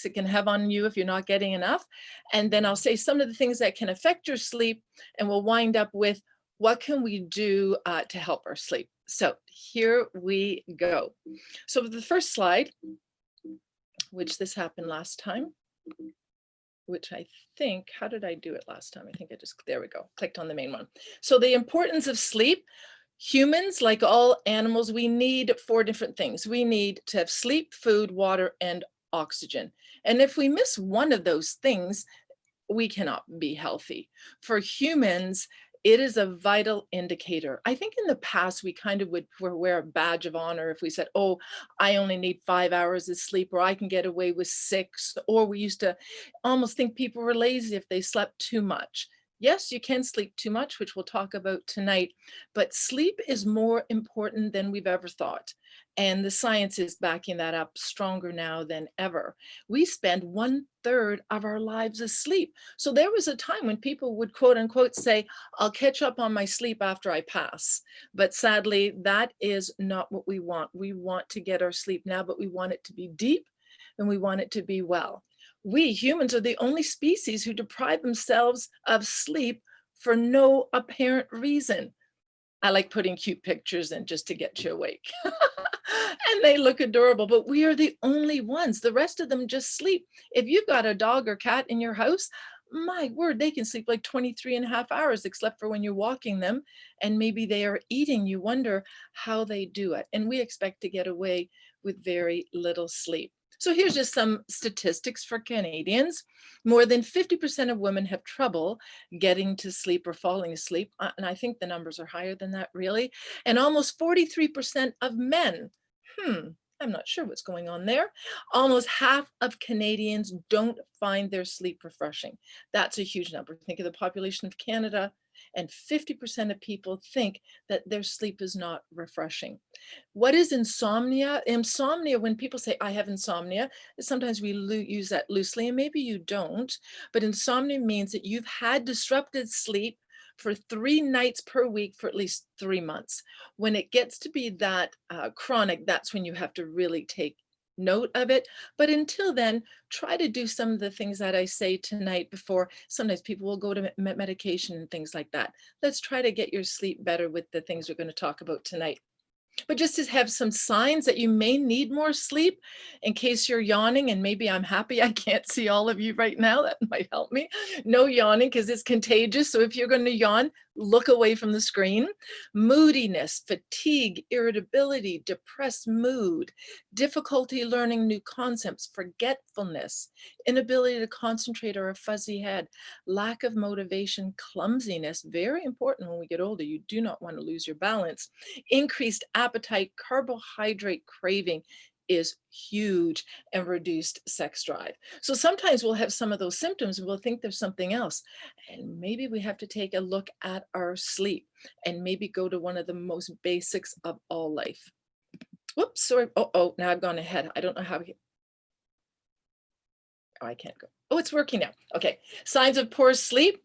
it can have on you if you're not getting enough. And then I'll say some of the things that can affect your sleep, and we'll wind up with what can we do to help our sleep. So here we go. So the first slide, which this happened last time, which I think, how did I do it last time? I think I just, there we go, clicked on the main one. So the importance of sleep. Humans, like all animals, we need 4 different things. We need to have sleep, food, water, and oxygen. And if we miss one of those things, we cannot be healthy. For humans, it is a vital indicator. I think in the past, we kind of would wear a badge of honor if we said, oh, I only need 5 hours of sleep, or I can get away with 6, or we used to almost think people were lazy if they slept too much. Yes, you can sleep too much, which we'll talk about tonight, but sleep is more important than we've ever thought. And the science is backing that up stronger now than ever. We spend 1/3 of our lives asleep. So there was a time when people would quote unquote say, I'll catch up on my sleep after I pass. But sadly, that is not what we want. We want to get our sleep now, but we want it to be deep and we want it to be well. We humans are the only species who deprive themselves of sleep for no apparent reason. I like putting cute pictures in just to get you awake. And they look adorable, but we are the only ones. The rest of them just sleep. If you've got a dog or cat in your house, my word, they can sleep like 23.5 hours, except for when you're walking them and maybe they are eating. You wonder how they do it. And we expect to get away with very little sleep. So here's just some statistics for Canadians. More than 50% of women have trouble getting to sleep or falling asleep. And I think the numbers are higher than that, really. And almost 43% of men, I'm not sure what's going on there. Almost half of Canadians don't find their sleep refreshing. That's a huge number. Think of the population of Canada, and 50% of people think that their sleep is not refreshing. What is insomnia? Insomnia, when people say, I have insomnia, sometimes we use that loosely, and maybe you don't, but insomnia means that you've had disrupted sleep for 3 nights per week for at least 3 months. When it gets to be that chronic, that's when you have to really take note of it. But until then, try to do some of the things that I say tonight before. Sometimes people will go to medication and things like that. Let's try to get your sleep better with the things we're going to talk about tonight. But just to have some signs that you may need more sleep in case you're yawning, and maybe I'm happy I can't see all of you right now. That might help me. No yawning because it's contagious. So if you're going to yawn, look away from the screen. Moodiness, fatigue, irritability, depressed mood, difficulty learning new concepts, forgetfulness, inability to concentrate or a fuzzy head, lack of motivation, clumsiness, very important when we get older. You do not want to lose your balance. Increased appetite, carbohydrate craving is huge, and reduced sex drive. So sometimes we'll have some of those symptoms and we'll think there's something else. And maybe we have to take a look at our sleep and maybe go to one of the most basics of all life. Whoops, sorry. Oh, now I've gone ahead. I don't know how. Oh, I can't go. Oh, it's working now. Okay. Signs of poor sleep.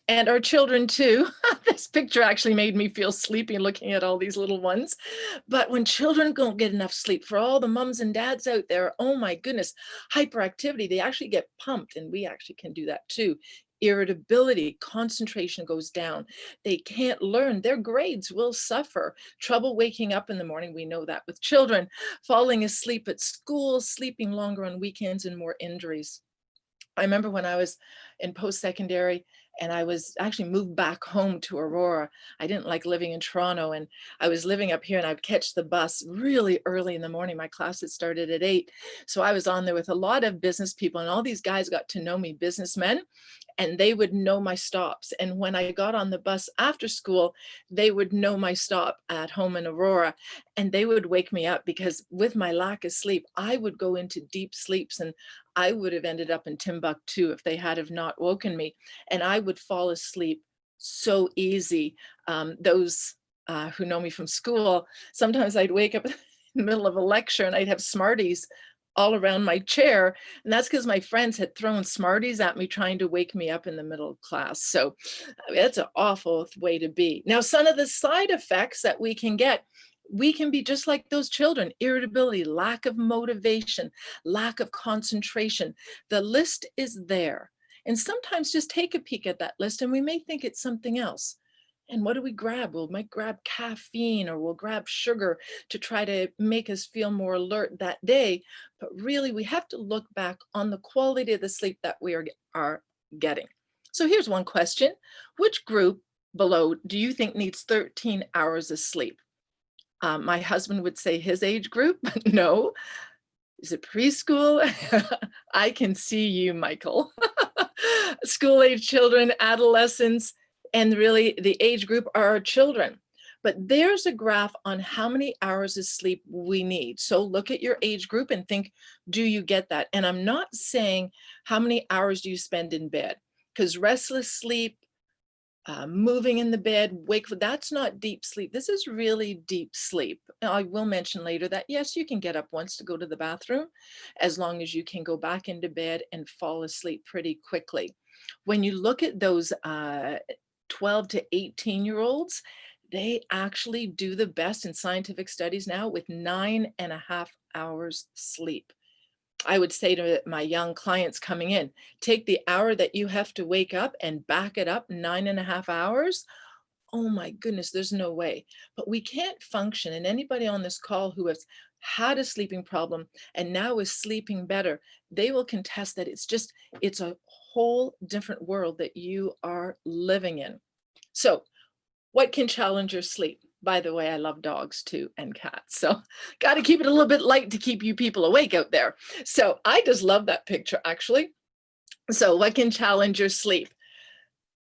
And our children too. This picture actually made me feel sleepy looking at all these little ones. But when children don't get enough sleep, for all the moms and dads out there, oh my goodness, hyperactivity, they actually get pumped, and we actually can do that too. Irritability, concentration goes down. They can't learn. Their grades will suffer. Trouble waking up in the morning. We know that with children. Falling asleep at school, sleeping longer on weekends, and more injuries. I remember when I was in post-secondary and I was actually moved back home to Aurora. I didn't like living in Toronto, and I was living up here, and I'd catch the bus really early in the morning. My class had started at 8. So I was on there with a lot of business people, and all these guys got to know me, businessmen, and they would know my stops. And when I got on the bus after school, they would know my stop at home in Aurora, and they would wake me up because with my lack of sleep, I would go into deep sleeps, and I would have ended up in Timbuktu if they had have not woken me, and I would fall asleep so easy. Those who know me from school, sometimes I'd wake up in the middle of a lecture and I'd have Smarties all around my chair, and that's because my friends had thrown Smarties at me trying to wake me up in the middle of class. So that's an awful way to be. Now, some of the side effects that we can get, We can be just like those children: irritability, lack of motivation, lack of concentration. The list is there. And sometimes just take a peek at that list and we may think it's something else. And what do we grab? We might grab caffeine or we'll grab sugar to try to make us feel more alert that day. But really, we have to look back on the quality of the sleep that we are getting. So here's one question: which group below do you think needs 13 hours of sleep? My husband would say his age group, but no. Is it preschool? I can see you, Michael. School age children, adolescents, and really the age group are our children. But there's a graph on how many hours of sleep we need. So look at your age group and think, do you get that? And I'm not saying how many hours do you spend in bed, because restless sleep, moving in the bed, wakeful, that's not deep sleep. This is really deep sleep. Now, I will mention later that yes, you can get up once to go to the bathroom, as long as you can go back into bed and fall asleep pretty quickly. When you look at those 12 to 18-year-olds, they actually do the best in scientific studies now with 9.5 hours sleep. I would say to my young clients coming in, take the hour that you have to wake up and back it up 9.5 hours. Oh my goodness, there's no way. But we can't function. And anybody on this call who has had a sleeping problem and now is sleeping better, they will contest that it's a whole different world that you are living in. So what can challenge your sleep? By the way, I love dogs too and cats. So got to keep it a little bit light to keep you people awake out there. So I just love that picture, actually. So what can challenge your sleep?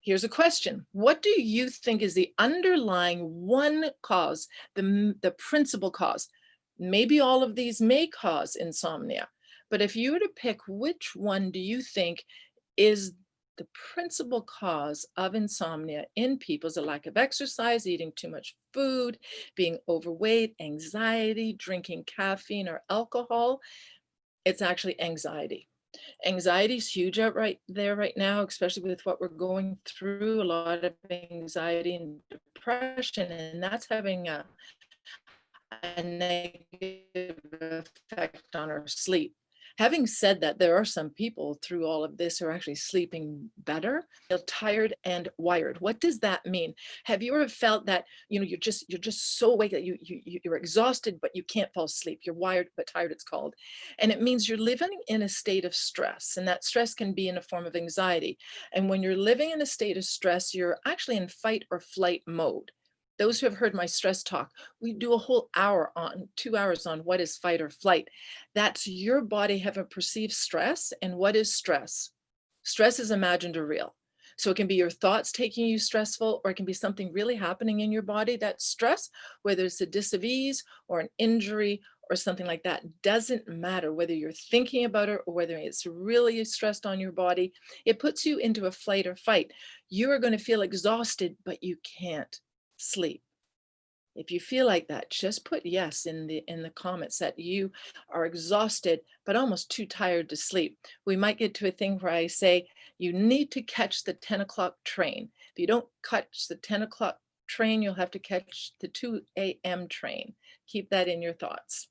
Here's a question. What do you think is the underlying one cause, the principal cause? Maybe all of these may cause insomnia, but if you were to pick, which one do you think is the principal cause of insomnia in people? Is a lack of exercise, eating too much food, being overweight, anxiety, drinking caffeine or alcohol? It's actually anxiety. Anxiety is huge out right there right now, especially with what we're going through, a lot of anxiety and depression, and that's having a negative effect on our sleep. Having said that, there are some people through all of this who are actually sleeping better. They're tired and wired. What does that mean? Have you ever felt that you're just so awake that you're exhausted, but you can't fall asleep? You're wired but tired, it's called. And it means you're living in a state of stress, and that stress can be in a form of anxiety. And when you're living in a state of stress, you're actually in fight or flight mode. Those who have heard my stress talk, we do a whole hour on 2 hours on what is fight or flight. That's your body having perceived stress. And what is stress? Stress is imagined or real. So it can be your thoughts taking you stressful, or it can be something really happening in your body that's stress, whether it's a dis-ease or an injury or something like that. Doesn't matter whether you're thinking about it or whether it's really stressed on your body. It puts you into a flight or fight. You are going to feel exhausted, but you can't sleep. If you feel like that, just put yes in the comments that you are exhausted but almost too tired to sleep. We might get to a thing where I say you need to catch the 10 o'clock train. If you don't catch the 10 o'clock train, you'll have to catch the 2 a.m. train. Keep that in your thoughts.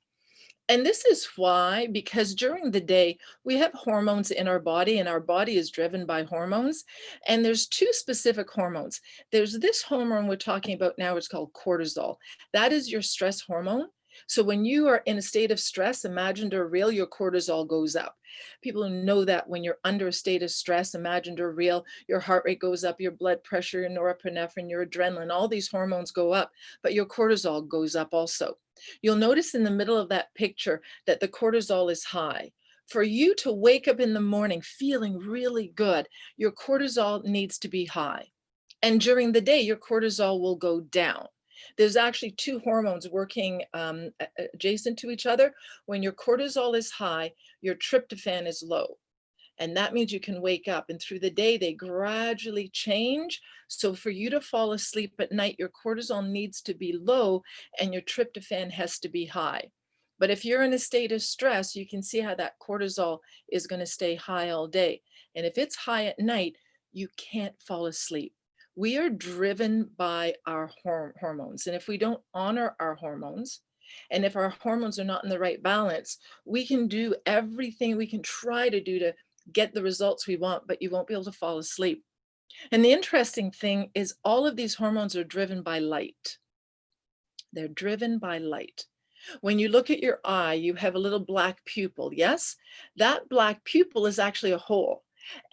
And this is why, because during the day, we have hormones in our body, and our body is driven by hormones. And there's two specific hormones. There's this hormone we're talking about now, it's called cortisol. That is your stress hormone. So when you are in a state of stress, imagined or real, your cortisol goes up. People know that when you're under a state of stress, imagined or real, your heart rate goes up, your blood pressure, your norepinephrine, your adrenaline, all these hormones go up, but your cortisol goes up also. You'll notice in the middle of that picture that the cortisol is high. For you to wake up in the morning feeling really good, your cortisol needs to be high. And during the day, your cortisol will go down. There's actually two hormones working adjacent to each other. When your cortisol is high, your tryptophan is low. And that means you can wake up, and through the day, they gradually change. So for you to fall asleep at night, your cortisol needs to be low and your tryptophan has to be high. But if you're in a state of stress, you can see how that cortisol is going to stay high all day. And if it's high at night, you can't fall asleep. We are driven by our hormones. And if we don't honor our hormones, and if our hormones are not in the right balance, we can do everything we can try to do to get the results we want, but you won't be able to fall asleep. And the interesting thing is all of these hormones are driven by light. They're driven by light. When you look at your eye, you have a little black pupil. Yes, that black pupil is actually a hole.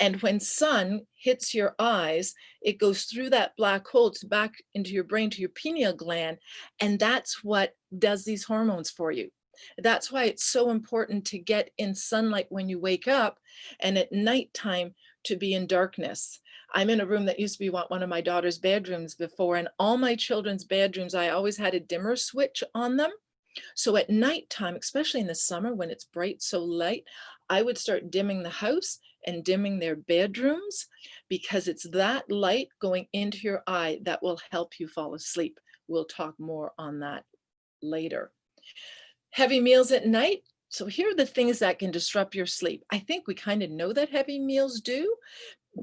And when sun hits your eyes, it goes through that black hole to back into your brain to your pineal gland. And that's what does these hormones for you. That's why it's so important to get in sunlight when you wake up and at nighttime to be in darkness. I'm in a room that used to be one of my daughter's bedrooms before, and all my children's bedrooms, I always had a dimmer switch on them. So at nighttime, especially in the summer when it's bright so light, I would start dimming the house and dimming their bedrooms because it's that light going into your eye that will help you fall asleep. We'll talk more on that later. Heavy meals at night. So here are the things that can disrupt your sleep. I think we kind of know that heavy meals do,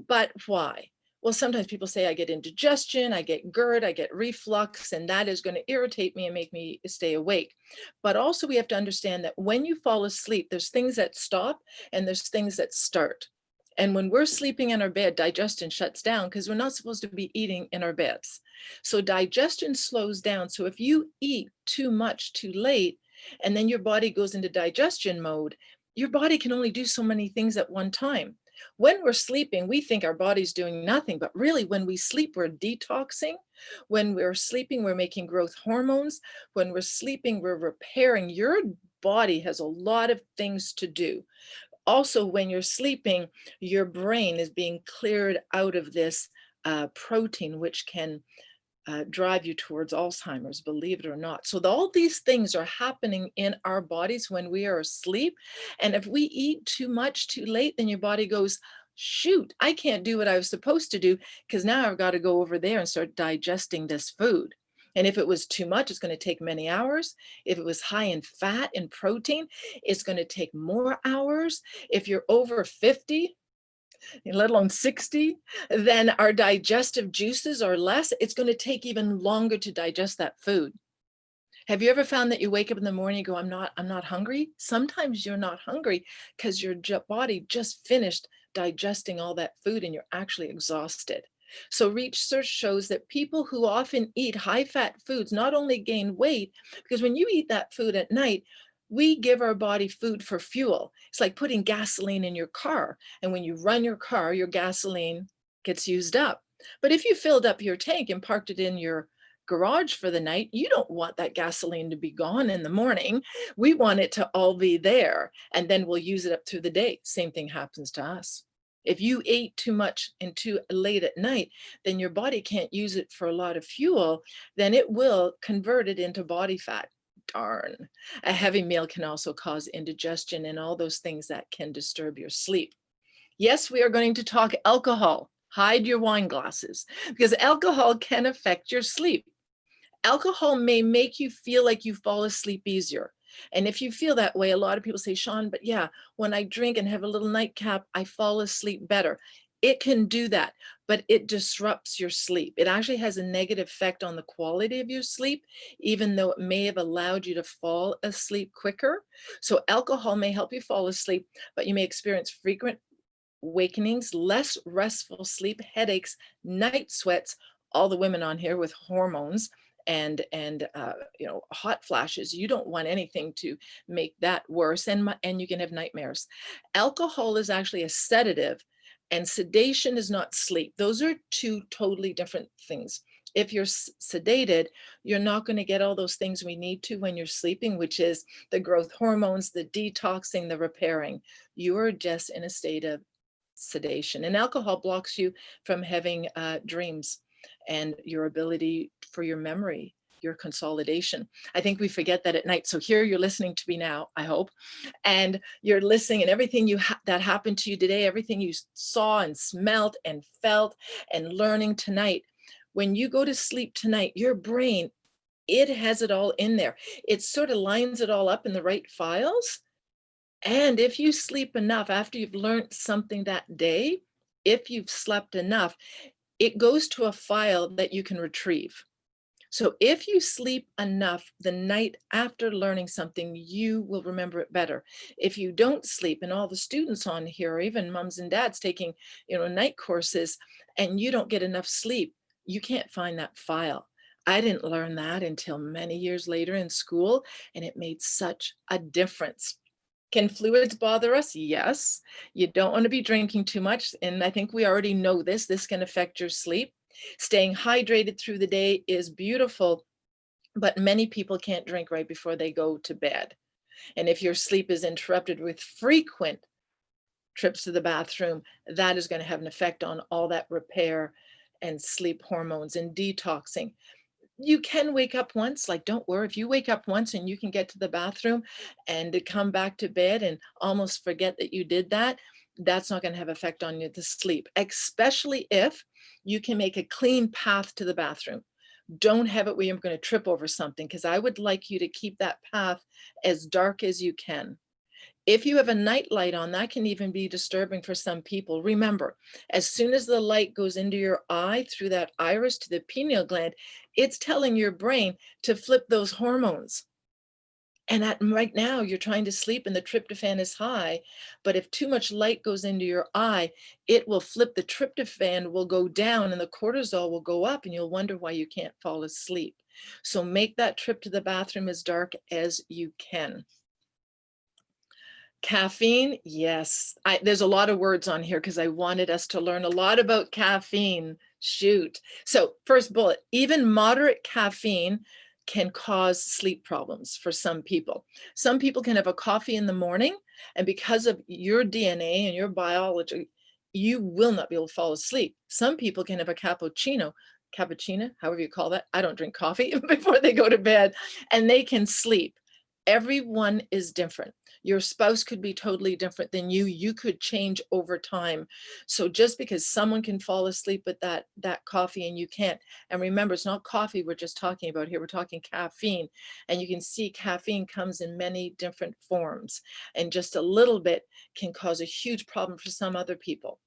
but why? Well, sometimes people say I get indigestion, I get GERD, I get reflux, and that is going to irritate me and make me stay awake. But also we have to understand that when you fall asleep, there's things that stop and there's things that start. And when we're sleeping in our bed, digestion shuts down because we're not supposed to be eating in our beds. So digestion slows down. So if you eat too much too late, and then your body goes into digestion mode, your body can only do so many things at one time. When we're sleeping, we think our body's doing nothing, but really when we sleep, we're detoxing. When we're sleeping, we're making growth hormones. When we're sleeping, we're repairing. Your body has a lot of things to do. Also, when you're sleeping, your brain is being cleared out of this protein, which can drive you towards Alzheimer's, believe it or not. So all these things are happening in our bodies when we are asleep. And if we eat too much too late, then your body goes, shoot, I can't do what I was supposed to do because now I've got to go over there and start digesting this food. And if it was too much, it's going to take many hours. If it was high in fat and protein, it's going to take more hours. If you're over 50, let alone 60, then our digestive juices are less. It's going to take even longer to digest that food. Have you ever found that you wake up in the morning and go, I'm not hungry? Sometimes you're not hungry because your body just finished digesting all that food and you're actually exhausted. So research shows that people who often eat high fat foods not only gain weight, because when you eat that food at night, we give our body food for fuel. It's like putting gasoline in your car. And when you run your car, your gasoline gets used up. But if you filled up your tank and parked it in your garage for the night, you don't want that gasoline to be gone in the morning. We want it to all be there, and then we'll use it up through the day. Same thing happens to us. If you ate too much and too late at night, then your body can't use it for a lot of fuel, then it will convert it into body fat. Darn. A heavy meal can also cause indigestion and all those things that can disturb your sleep. Yes, we are going to talk alcohol. Hide your wine glasses because alcohol can affect your sleep. Alcohol may make you feel like you fall asleep easier. And if you feel that way, a lot of people say, Sean, but yeah, when I drink and have a little nightcap, I fall asleep better. It can do that, but it disrupts your sleep. It actually has a negative effect on the quality of your sleep, even though it may have allowed you to fall asleep quicker. So alcohol may help you fall asleep, but you may experience frequent awakenings, less restful sleep, headaches, night sweats, all the women on here with hormones and hot flashes. You don't want anything to make that worse, and you can have nightmares. Alcohol is actually a sedative, and sedation is not sleep. Those are two totally different things. If you're sedated, you're not going to get all those things we need to when you're sleeping, which is the growth hormones, the detoxing, the repairing. You are just in a state of sedation. And alcohol blocks you from having dreams and your ability for your memory, your consolidation. I think we forget that at night. So here you're listening to me now, I hope, and you're listening, and everything that happened to you today, everything you saw and smelt and felt and learning tonight, when you go to sleep tonight, your brain, it has it all in there. It sort of lines it all up in the right files. And if you sleep enough after you've learned something that day, if you've slept enough, it goes to a file that you can retrieve. So if you sleep enough the night after learning something, you will remember it better. If you don't sleep, and all the students on here, or even moms and dads taking, night courses, and you don't get enough sleep, you can't find that file. I didn't learn that until many years later in school, and it made such a difference. Can fluids bother us? Yes. You don't want to be drinking too much. And I think we already know this. This can affect your sleep. Staying hydrated through the day is beautiful, but many people can't drink right before they go to bed. And if your sleep is interrupted with frequent trips to the bathroom, that is going to have an effect on all that repair and sleep hormones and detoxing. You can wake up once, like, don't worry, if you wake up once and you can get to the bathroom and to come back to bed and almost forget that you did that, that's not going to have effect on you to sleep, especially if you can make a clean path to the bathroom. Don't have it where you're going to trip over something, because I would like you to keep that path as dark as you can. If you have a night light on, that can even be disturbing for some people. Remember, as soon as the light goes into your eye through that iris to the pineal gland, it's telling your brain to flip those hormones. And right now, you're trying to sleep and the tryptophan is high. But if too much light goes into your eye, it will flip, the tryptophan will go down and the cortisol will go up, and you'll wonder why you can't fall asleep. So make that trip to the bathroom as dark as you can. Caffeine, yes. There's a lot of words on here because I wanted us to learn a lot about caffeine. Shoot. So first bullet, even moderate caffeine can cause sleep problems for some people. Some people can have a coffee in the morning, and because of your DNA and your biology, you will not be able to fall asleep. Some people can have a cappuccino, however you call that. I don't drink coffee before they go to bed, and they can sleep. Everyone is different. Your spouse could be totally different than you. You could change over time. So just because someone can fall asleep with that coffee and you can't, and remember, it's not coffee we're just talking about here, we're talking caffeine. And you can see caffeine comes in many different forms, and just a little bit can cause a huge problem for some other people.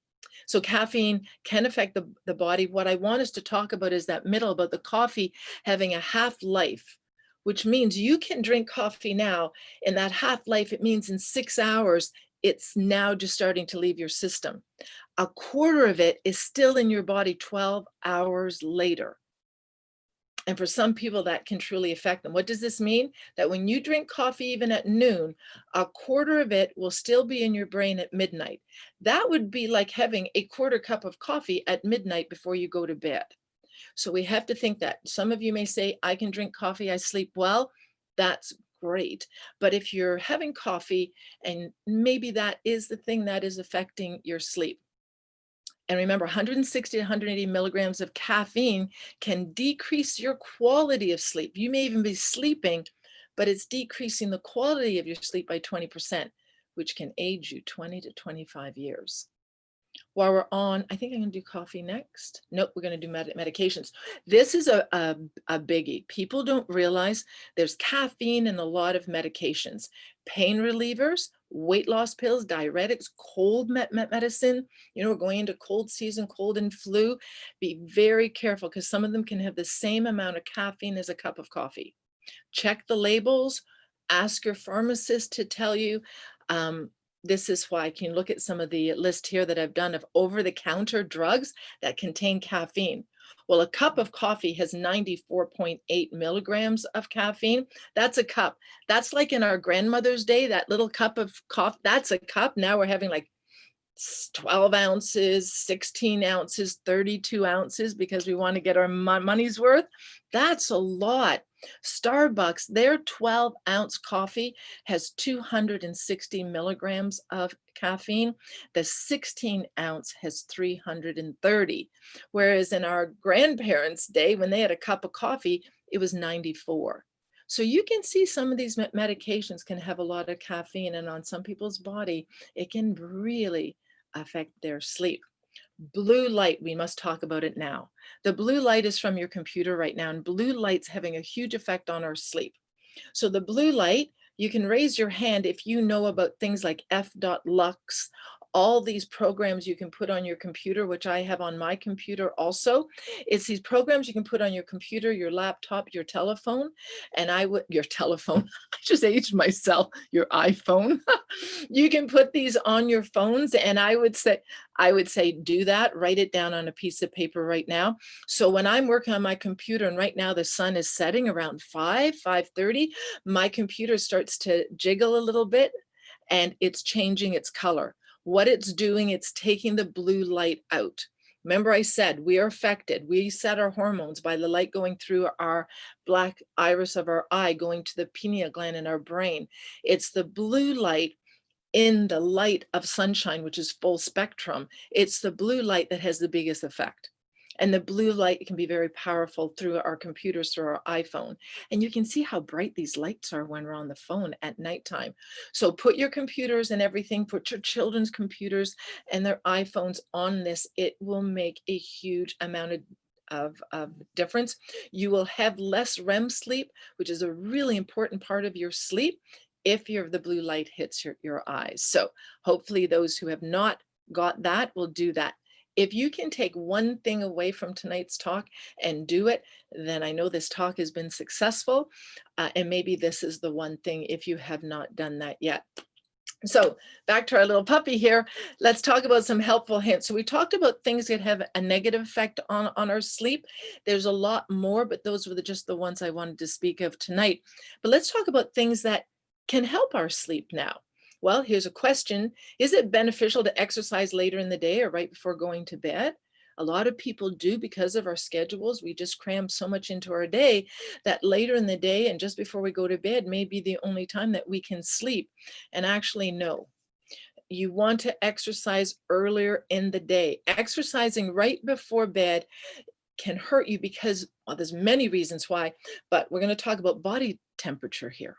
So caffeine can affect the body. What I want us to talk about is that middle, about the coffee having a half-life, which means you can drink coffee now. In that half-life, it means in 6 hours, it's now just starting to leave your system. A quarter of it is still in your body 12 hours later. And for some people, that can truly affect them. What does this mean? That when you drink coffee, even at noon, a quarter of it will still be in your brain at midnight. That would be like having a quarter cup of coffee at midnight before you go to bed. So we have to think that. Some of you may say, I can drink coffee, I sleep well. That's great. But if you're having coffee, and maybe that is the thing that is affecting your sleep. And remember, 160 to 180 milligrams of caffeine can decrease your quality of sleep. You may even be sleeping, but it's decreasing the quality of your sleep by 20%, which can age you 20 to 25 years. While we're on, I think I'm going to do coffee next. Nope, we're going to do medications. This is a biggie. People don't realize there's caffeine in a lot of medications. Pain relievers, weight loss pills, diuretics, cold medicine. We're going into cold season, cold and flu. Be very careful, because some of them can have the same amount of caffeine as a cup of coffee. Check the labels. Ask your pharmacist to tell you. This is why. Can you look at some of the list here that I've done of over-the-counter drugs that contain caffeine? Well, a cup of coffee has 94.8 milligrams of caffeine. That's a cup. That's like in our grandmother's day, that little cup of coffee, that's a cup. Now we're having like 12 ounces, 16 ounces, 32 ounces, because we want to get our money's worth. That's a lot. Starbucks, their 12-ounce coffee has 260 milligrams of caffeine. The 16-ounce has 330. Whereas in our grandparents' day, when they had a cup of coffee, it was 94. So you can see some of these medications can have a lot of caffeine, and on some people's body, it can really affect their sleep. Blue light, we must talk about it now. The blue light is from your computer right now, and blue light's having a huge effect on our sleep. So the blue light, you can raise your hand if you know about things like F.lux, all these programs you can put on your computer, which I have on my computer also. It's these programs you can put on your computer, your laptop, your telephone, and your telephone, I just aged myself, your iPhone. You can put these on your phones, and I would say do that, write it down on a piece of paper right now. So when I'm working on my computer, and right now the sun is setting around 5:30, my computer starts to jiggle a little bit and it's changing its color. What it's doing, it's taking the blue light out. Remember I said we are affected. We set our hormones by the light going through our black iris of our eye, going to the pineal gland in our brain. It's the blue light in the light of sunshine, which is full spectrum. It's the blue light that has the biggest effect. And the blue light can be very powerful through our computers, through our iPhone. And you can see how bright these lights are when we're on the phone at nighttime. So put your computers and everything, put your children's computers and their iPhones on this. It will make a huge amount of difference. You will have less REM sleep, which is a really important part of your sleep if the blue light hits your eyes. So hopefully those who have not got that will do that. If you can take one thing away from tonight's talk and do it, then I know this talk has been successful. And maybe this is the one thing if you have not done that yet. So back to our little puppy here, let's talk about some helpful hints. So we talked about things that have a negative effect on our sleep. There's a lot more, but those were just the ones I wanted to speak of tonight. But let's talk about things that can help our sleep now. Well, here's a question. Is it beneficial to exercise later in the day or right before going to bed? A lot of people do because of our schedules. We just cram so much into our day that later in the day and just before we go to bed may be the only time that we can sleep. And actually, no. You want to exercise earlier in the day. Exercising right before bed can hurt you because, well, there's many reasons why, but we're going to talk about body temperature here.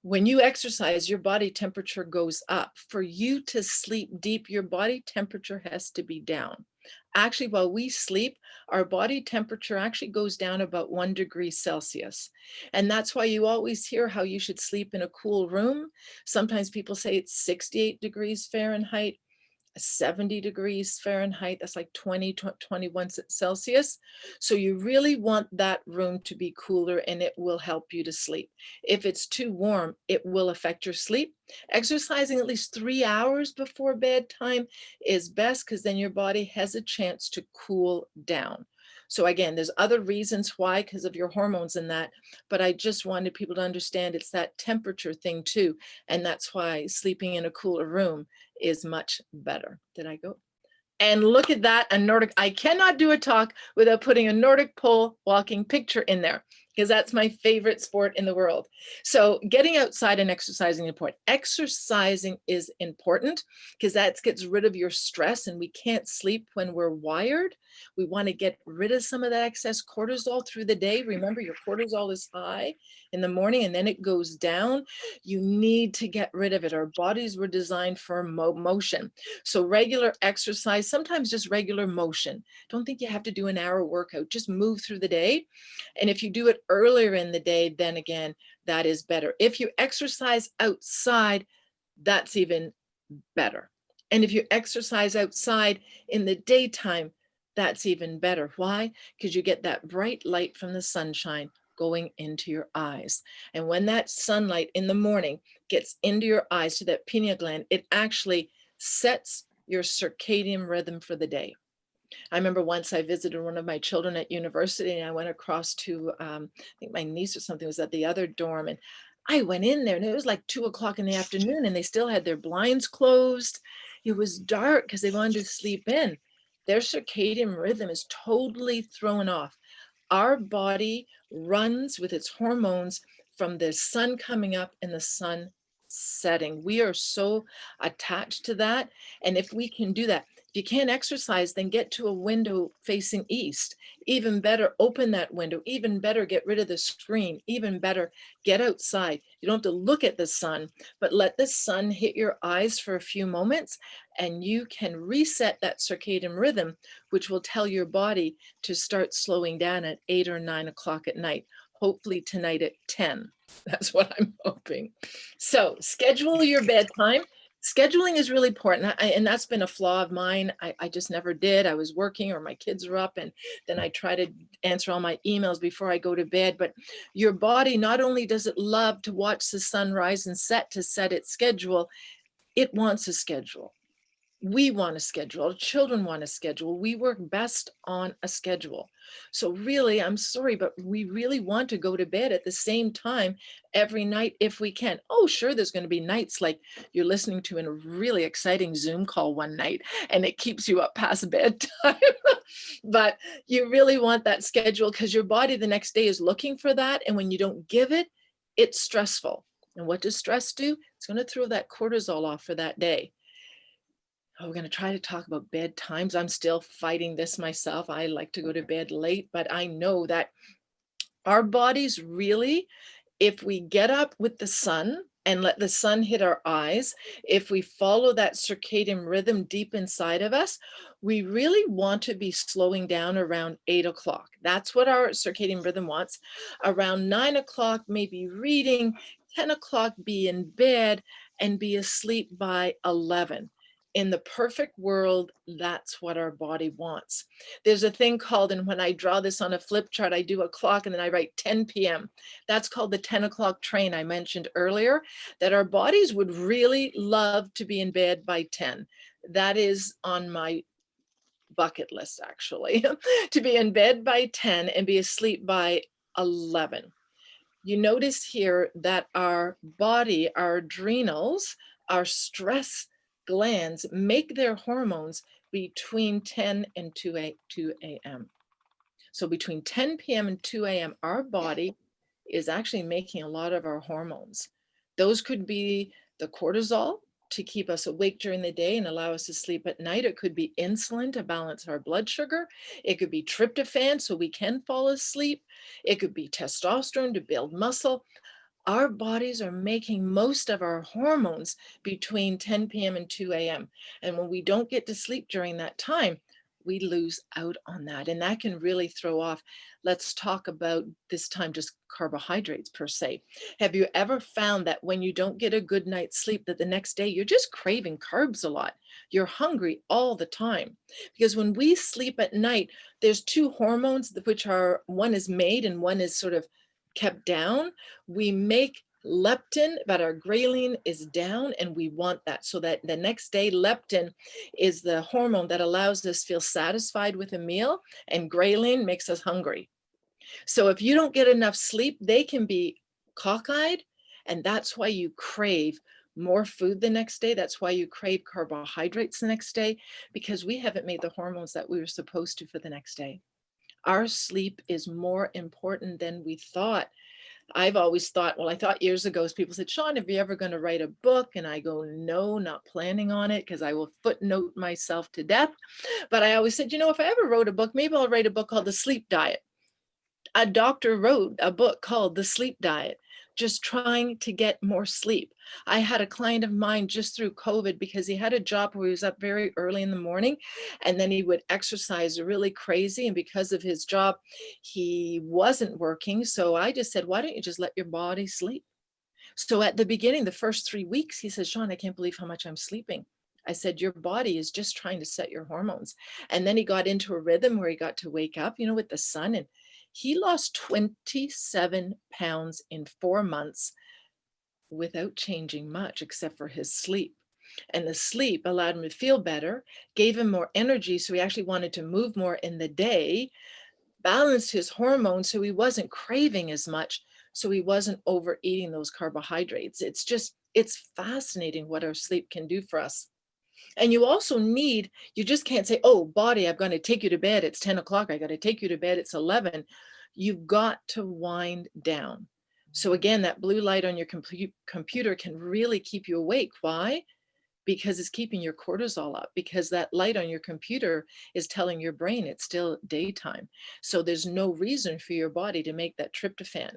When you exercise, your body temperature goes up. For you to sleep deep, your body temperature has to be down. Actually, while we sleep, our body temperature actually goes down about 1 degree Celsius. And that's why you always hear how you should sleep in a cool room. Sometimes people say it's 68 degrees Fahrenheit. 70 degrees Fahrenheit, that's like 21 Celsius. So you really want that room to be cooler and it will help you to sleep. If it's too warm, it will affect your sleep. Exercising at least 3 hours before bedtime is best because then your body has a chance to cool down. So again, there's other reasons why, because of your hormones and that, but I just wanted people to understand it's that temperature thing too. And that's why sleeping in a cooler room is much better. Did I go? And look at that, a Nordic. I cannot do a talk without putting a Nordic pole walking picture in there because that's my favorite sport in the world. So getting outside and exercising is important. Exercising is important because that gets rid of your stress, and we can't sleep when we're wired. We want to get rid of some of that excess cortisol through the day. Remember, your cortisol is high in the morning and then it goes down. You need to get rid of it. Our bodies were designed for motion. So regular exercise, sometimes just regular motion. Don't think you have to do an hour workout. Just move through the day. And if you do it earlier in the day, then again, that is better. If you exercise outside, that's even better. And if you exercise outside in the daytime, that's even better. Why? Because you get that bright light from the sunshine going into your eyes. And when that sunlight in the morning gets into your eyes to that pineal gland, it actually sets your circadian rhythm for the day. I remember once I visited one of my children at university and I went across to, I think my niece or something was at the other dorm, and I went in there and it was like 2 o'clock in the afternoon and they still had their blinds closed. It was dark because they wanted to sleep in. Their circadian rhythm is totally thrown off. Our body runs with its hormones from the sun coming up and the sun setting. We are so attached to that. And if we can do that, if you can't exercise, then get to a window facing east. Even better, open that window. Even better, get rid of the screen. Even better, get outside. You don't have to look at the sun, but let the sun hit your eyes for a few moments and you can reset that circadian rhythm, which will tell your body to start slowing down at 8 or 9 o'clock at night. Hopefully tonight at 10. That's what I'm hoping. So schedule your bedtime. Scheduling is really important, and that's been a flaw of mine. I just never did. I was working or my kids were up, and then I try to answer all my emails before I go to bed. But your body, not only does it love to watch the sun rise and set to set its schedule, it wants a schedule. We want a schedule. Our children want a schedule. We work best on a schedule. So really, I'm sorry, but we really want to go to bed at the same time every night if we can. Oh, sure, there's going to be nights like you're listening to a really exciting Zoom call one night and it keeps you up past bedtime. But you really want that schedule because your body the next day is looking for that. And when you don't give it, it's stressful. And what does stress do? It's going to throw that cortisol off for that day. Oh, we're going to try to talk about bedtimes. I'm still fighting this myself. I like to go to bed late, but I know that our bodies really, if we get up with the sun and let the sun hit our eyes, if we follow that circadian rhythm deep inside of us, we really want to be slowing down around 8 o'clock. That's what our circadian rhythm wants. Around 9 o'clock, maybe reading, 10 o'clock, be in bed and be asleep by 11. In the perfect world, that's what our body wants. There's a thing called, and when I draw this on a flip chart, I do a clock and then I write 10 p.m. That's called the 10 o'clock train I mentioned earlier, that our bodies would really love to be in bed by 10. That is on my bucket list, actually, to be in bed by 10 and be asleep by 11. You notice here that our body, our adrenals, our stress glands make their hormones between 10 and 2 a.m. So between 10 p.m. and 2 a.m., our body is actually making a lot of our hormones. Those could be the cortisol to keep us awake during the day and allow us to sleep at night. It could be insulin to balance our blood sugar. It could be tryptophan so we can fall asleep. It could be testosterone to build muscle. Our bodies are making most of our hormones between 10 p.m. and 2 a.m. And when we don't get to sleep during that time, we lose out on that. And that can really throw off. Let's talk about this time just carbohydrates per se. Have you ever found that when you don't get a good night's sleep, that the next day you're just craving carbs a lot? You're hungry all the time. Because when we sleep at night, there's two hormones, which are one is made and one is sort of kept down. We make leptin, but our ghrelin is down, and we want that. So that the next day, leptin is the hormone that allows us to feel satisfied with a meal, and ghrelin makes us hungry. So if you don't get enough sleep, they can be cockeyed, and that's why you crave more food the next day. That's why you crave carbohydrates the next day, because we haven't made the hormones that we were supposed to for the next day. Our sleep is more important than we thought. I've always thought, well, I thought years ago, as people said, Sean, are you ever going to write a book? And I go, no, not planning on it because I will footnote myself to death. But I always said, if I ever wrote a book, maybe I'll write a book called The Sleep Diet. A doctor wrote a book called The Sleep Diet, just trying to get more sleep. I had a client of mine just through COVID because he had a job where he was up very early in the morning and then he would exercise really crazy. And because of his job, he wasn't working. So I just said, why don't you just let your body sleep? So at the beginning, the first 3 weeks, he said, Sean, I can't believe how much I'm sleeping. I said, your body is just trying to set your hormones. And then he got into a rhythm where he got to wake up, with the sun. And he lost 27 pounds in 4 months without changing much except for his sleep. And the sleep allowed him to feel better, gave him more energy. So he actually wanted to move more in the day, balanced his hormones so he wasn't craving as much. So he wasn't overeating those carbohydrates. It's fascinating what our sleep can do for us. And you just can't say, oh, body, I'm going to take you to bed. It's 10 o'clock. I got to take you to bed. It's 11. You've got to wind down. So again, that blue light on your computer can really keep you awake. Why? Because it's keeping your cortisol up, because that light on your computer is telling your brain it's still daytime. So there's no reason for your body to make that tryptophan.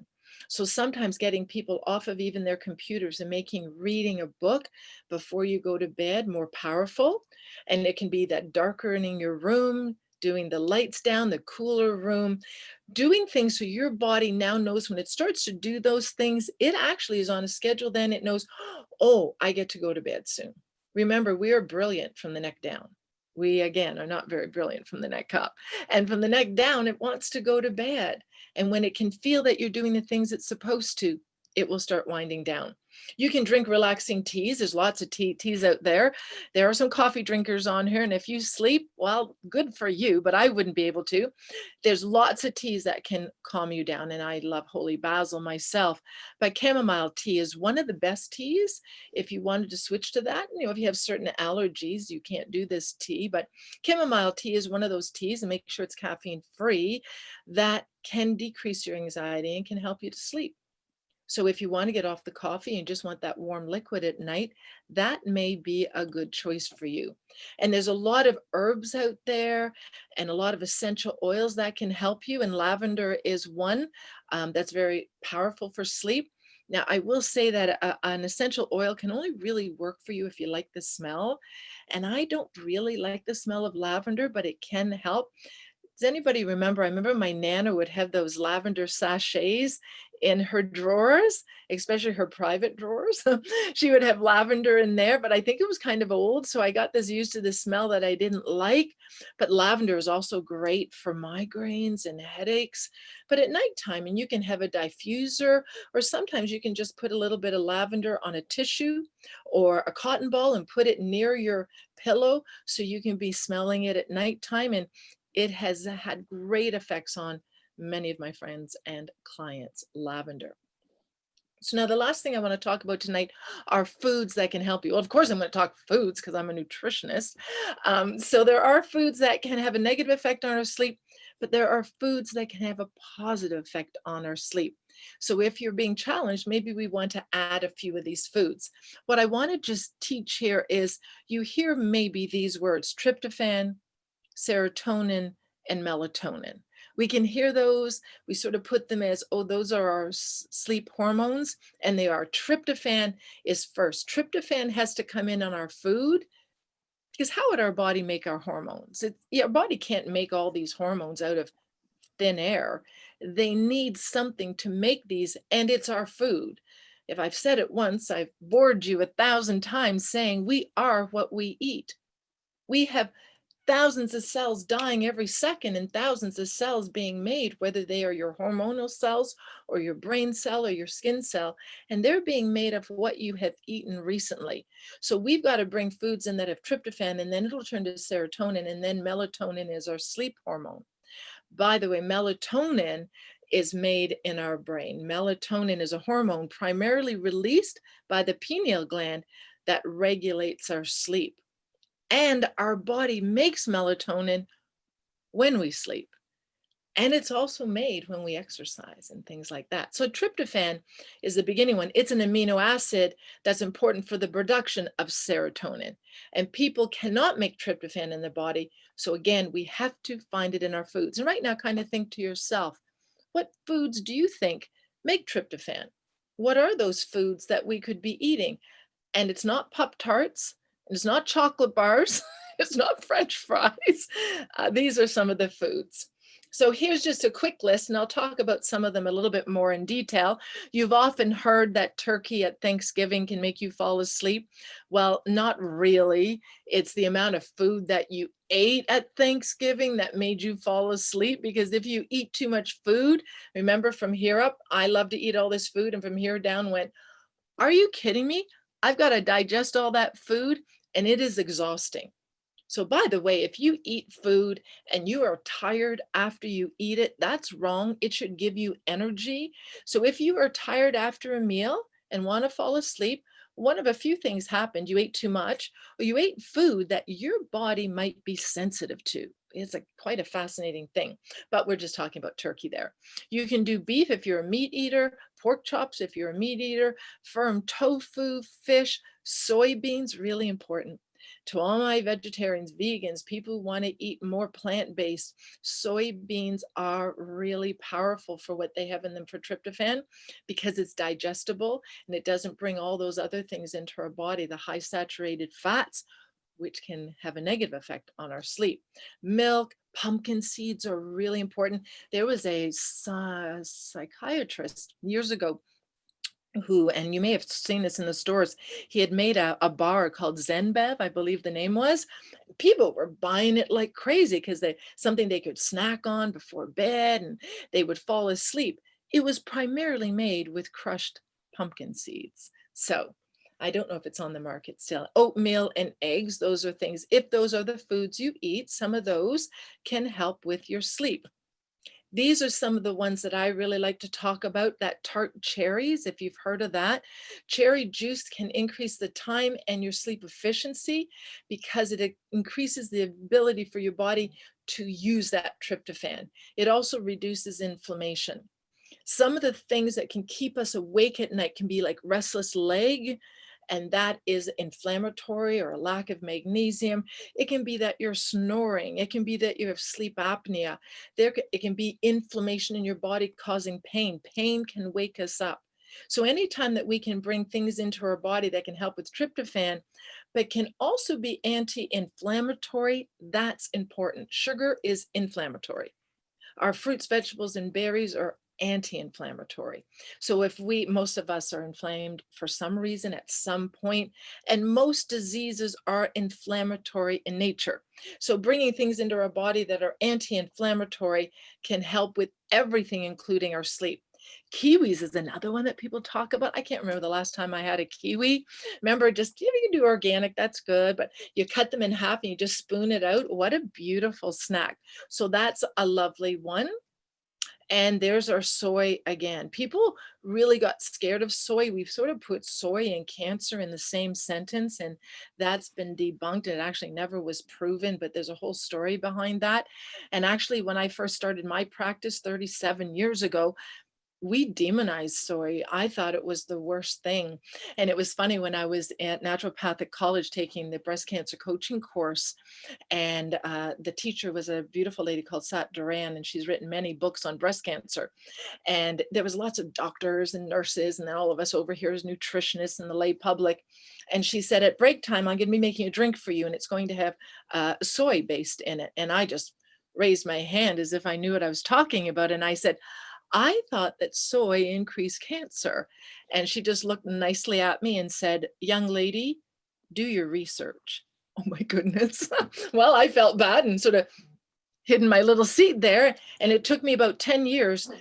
So sometimes getting people off of even their computers and making reading a book before you go to bed more powerful. And it can be that darkening your room, doing the lights down, the cooler room, doing things so your body now knows when it starts to do those things, it actually is on a schedule. Then it knows, oh, I get to go to bed soon. Remember, we are brilliant from the neck down. We, again, are not very brilliant from the neck up. And from the neck down, it wants to go to bed. And when it can feel that you're doing the things it's supposed to, it will start winding down. You can drink relaxing teas. There's lots of teas out there. There are some coffee drinkers on here. And if you sleep, well, good for you, but I wouldn't be able to. There's lots of teas that can calm you down. And I love holy basil myself. But chamomile tea is one of the best teas. If you wanted to switch to that, if you have certain allergies, you can't do this tea. But chamomile tea is one of those teas, and make sure it's caffeine free, that can decrease your anxiety and can help you to sleep. So if you want to get off the coffee and just want that warm liquid at night, that may be a good choice for you. And there's a lot of herbs out there and a lot of essential oils that can help you. And lavender is one that's very powerful for sleep. Now, I will say that an essential oil can only really work for you if you like the smell. And I don't really like the smell of lavender, but it can help. Does anybody remember? I remember my Nana would have those lavender sachets in her drawers, especially her private drawers. She would have lavender in there, but I think it was kind of old. So I got this used to the smell that I didn't like. But lavender is also great for migraines and headaches. But at nighttime, and you can have a diffuser, or sometimes you can just put a little bit of lavender on a tissue or a cotton ball and put it near your pillow so you can be smelling it at nighttime. And it has had great effects on many of my friends and clients, lavender. So now the last thing I want to talk about tonight are foods that can help you. Well, of course, I'm going to talk foods because I'm a nutritionist. So there are foods that can have a negative effect on our sleep, but there are foods that can have a positive effect on our sleep. So if you're being challenged, maybe we want to add a few of these foods. What I want to just teach here is you hear maybe these words: tryptophan, serotonin, and melatonin. We can hear those. We sort of put them as, oh, those are our sleep hormones, and they are. Tryptophan is first. Tryptophan has to come in on our food, because how would our body make our hormones? Our body can't make all these hormones out of thin air. They need something to make these, and it's our food. If I've said it once, I've bored you 1,000 times saying we are what we eat. We have thousands of cells dying every second and thousands of cells being made, whether they are your hormonal cells or your brain cell or your skin cell, and they're being made of what you have eaten recently. So we've got to bring foods in that have tryptophan, and then it'll turn to serotonin, and then melatonin is our sleep hormone. By the way, melatonin is made in our brain. Melatonin is a hormone primarily released by the pineal gland that regulates our sleep. And our body makes melatonin when we sleep. And it's also made when we exercise and things like that. So tryptophan is the beginning one. It's an amino acid that's important for the production of serotonin. And people cannot make tryptophan in their body. So again, we have to find it in our foods. And right now, kind of think to yourself, what foods do you think make tryptophan? What are those foods that we could be eating? And it's not Pop-Tarts. It's not chocolate bars. It's not French fries. These are some of the foods. So here's just a quick list, and I'll talk about some of them a little bit more in detail. You've often heard that turkey at Thanksgiving can make you fall asleep. Well, not really. It's the amount of food that you ate at Thanksgiving that made you fall asleep, because if you eat too much food, remember from here up, I love to eat all this food, and from here down went, are you kidding me? I've got to digest all that food, and it is exhausting. So by the way, if you eat food and you are tired after you eat it, that's wrong. It should give you energy. So if you are tired after a meal and want to fall asleep, one of a few things happened. You ate too much, or you ate food that your body might be sensitive to. It's quite a fascinating thing, but we're just talking about turkey there. You can do beef if you're a meat eater, pork chops if you're a meat eater, firm tofu, fish, soybeans, really important. To all my vegetarians, vegans, people who want to eat more plant-based, soybeans are really powerful for what they have in them for tryptophan, because it's digestible and it doesn't bring all those other things into our body, the high saturated fats, which can have a negative effect on our sleep. Milk, pumpkin seeds are really important. There was a psychiatrist years ago who, and you may have seen this in the stores, he had made a bar called ZenBev, I believe the name was. People were buying it like crazy because they something they could snack on before bed and they would fall asleep. It was primarily made with crushed pumpkin seeds. So I don't know if it's on the market still. Oatmeal and eggs, those are things, if those are the foods you eat, some of those can help with your sleep. These are some of the ones that I really like to talk about, that tart cherries, if you've heard of that. Cherry juice can increase the time and your sleep efficiency because it increases the ability for your body to use that tryptophan. It also reduces inflammation. Some of the things that can keep us awake at night can be like restless leg, and that is inflammatory or a lack of magnesium. It can be that you're snoring. It can be that you have sleep apnea. It can be inflammation in your body causing pain. Pain can wake us up. So anytime that we can bring things into our body that can help with tryptophan, but can also be anti-inflammatory, that's important. Sugar is inflammatory. Our fruits, vegetables, and berries are anti-inflammatory. So if most of us are inflamed for some reason at some point, and most diseases are inflammatory in nature. So bringing things into our body that are anti-inflammatory can help with everything, including our sleep. Kiwis is another one that people talk about. I can't remember the last time I had a kiwi. Remember, just you can do organic, that's good, but you cut them in half and you just spoon it out. What a beautiful snack. So that's a lovely one. And there's our soy again. People really got scared of soy. We've sort of put soy and cancer in the same sentence, and that's been debunked. It actually never was proven, but there's a whole story behind that. And actually, when I first started my practice 37 years ago, we demonized soy. I thought it was the worst thing. And it was funny when I was at naturopathic college taking the breast cancer coaching course, and the teacher was a beautiful lady called Sat Duran, and she's written many books on breast cancer. And there was lots of doctors and nurses, and then all of us over here as nutritionists and the lay public. And she said, at break time, I'm going to be making a drink for you, and it's going to have soy based in it. And I just raised my hand as if I knew what I was talking about. And I said, I thought that soy increased cancer. And she just looked nicely at me and said, young lady, do your research. Oh my goodness. Well, I felt bad and sort of hidden my little seat there. And it took me about 10 years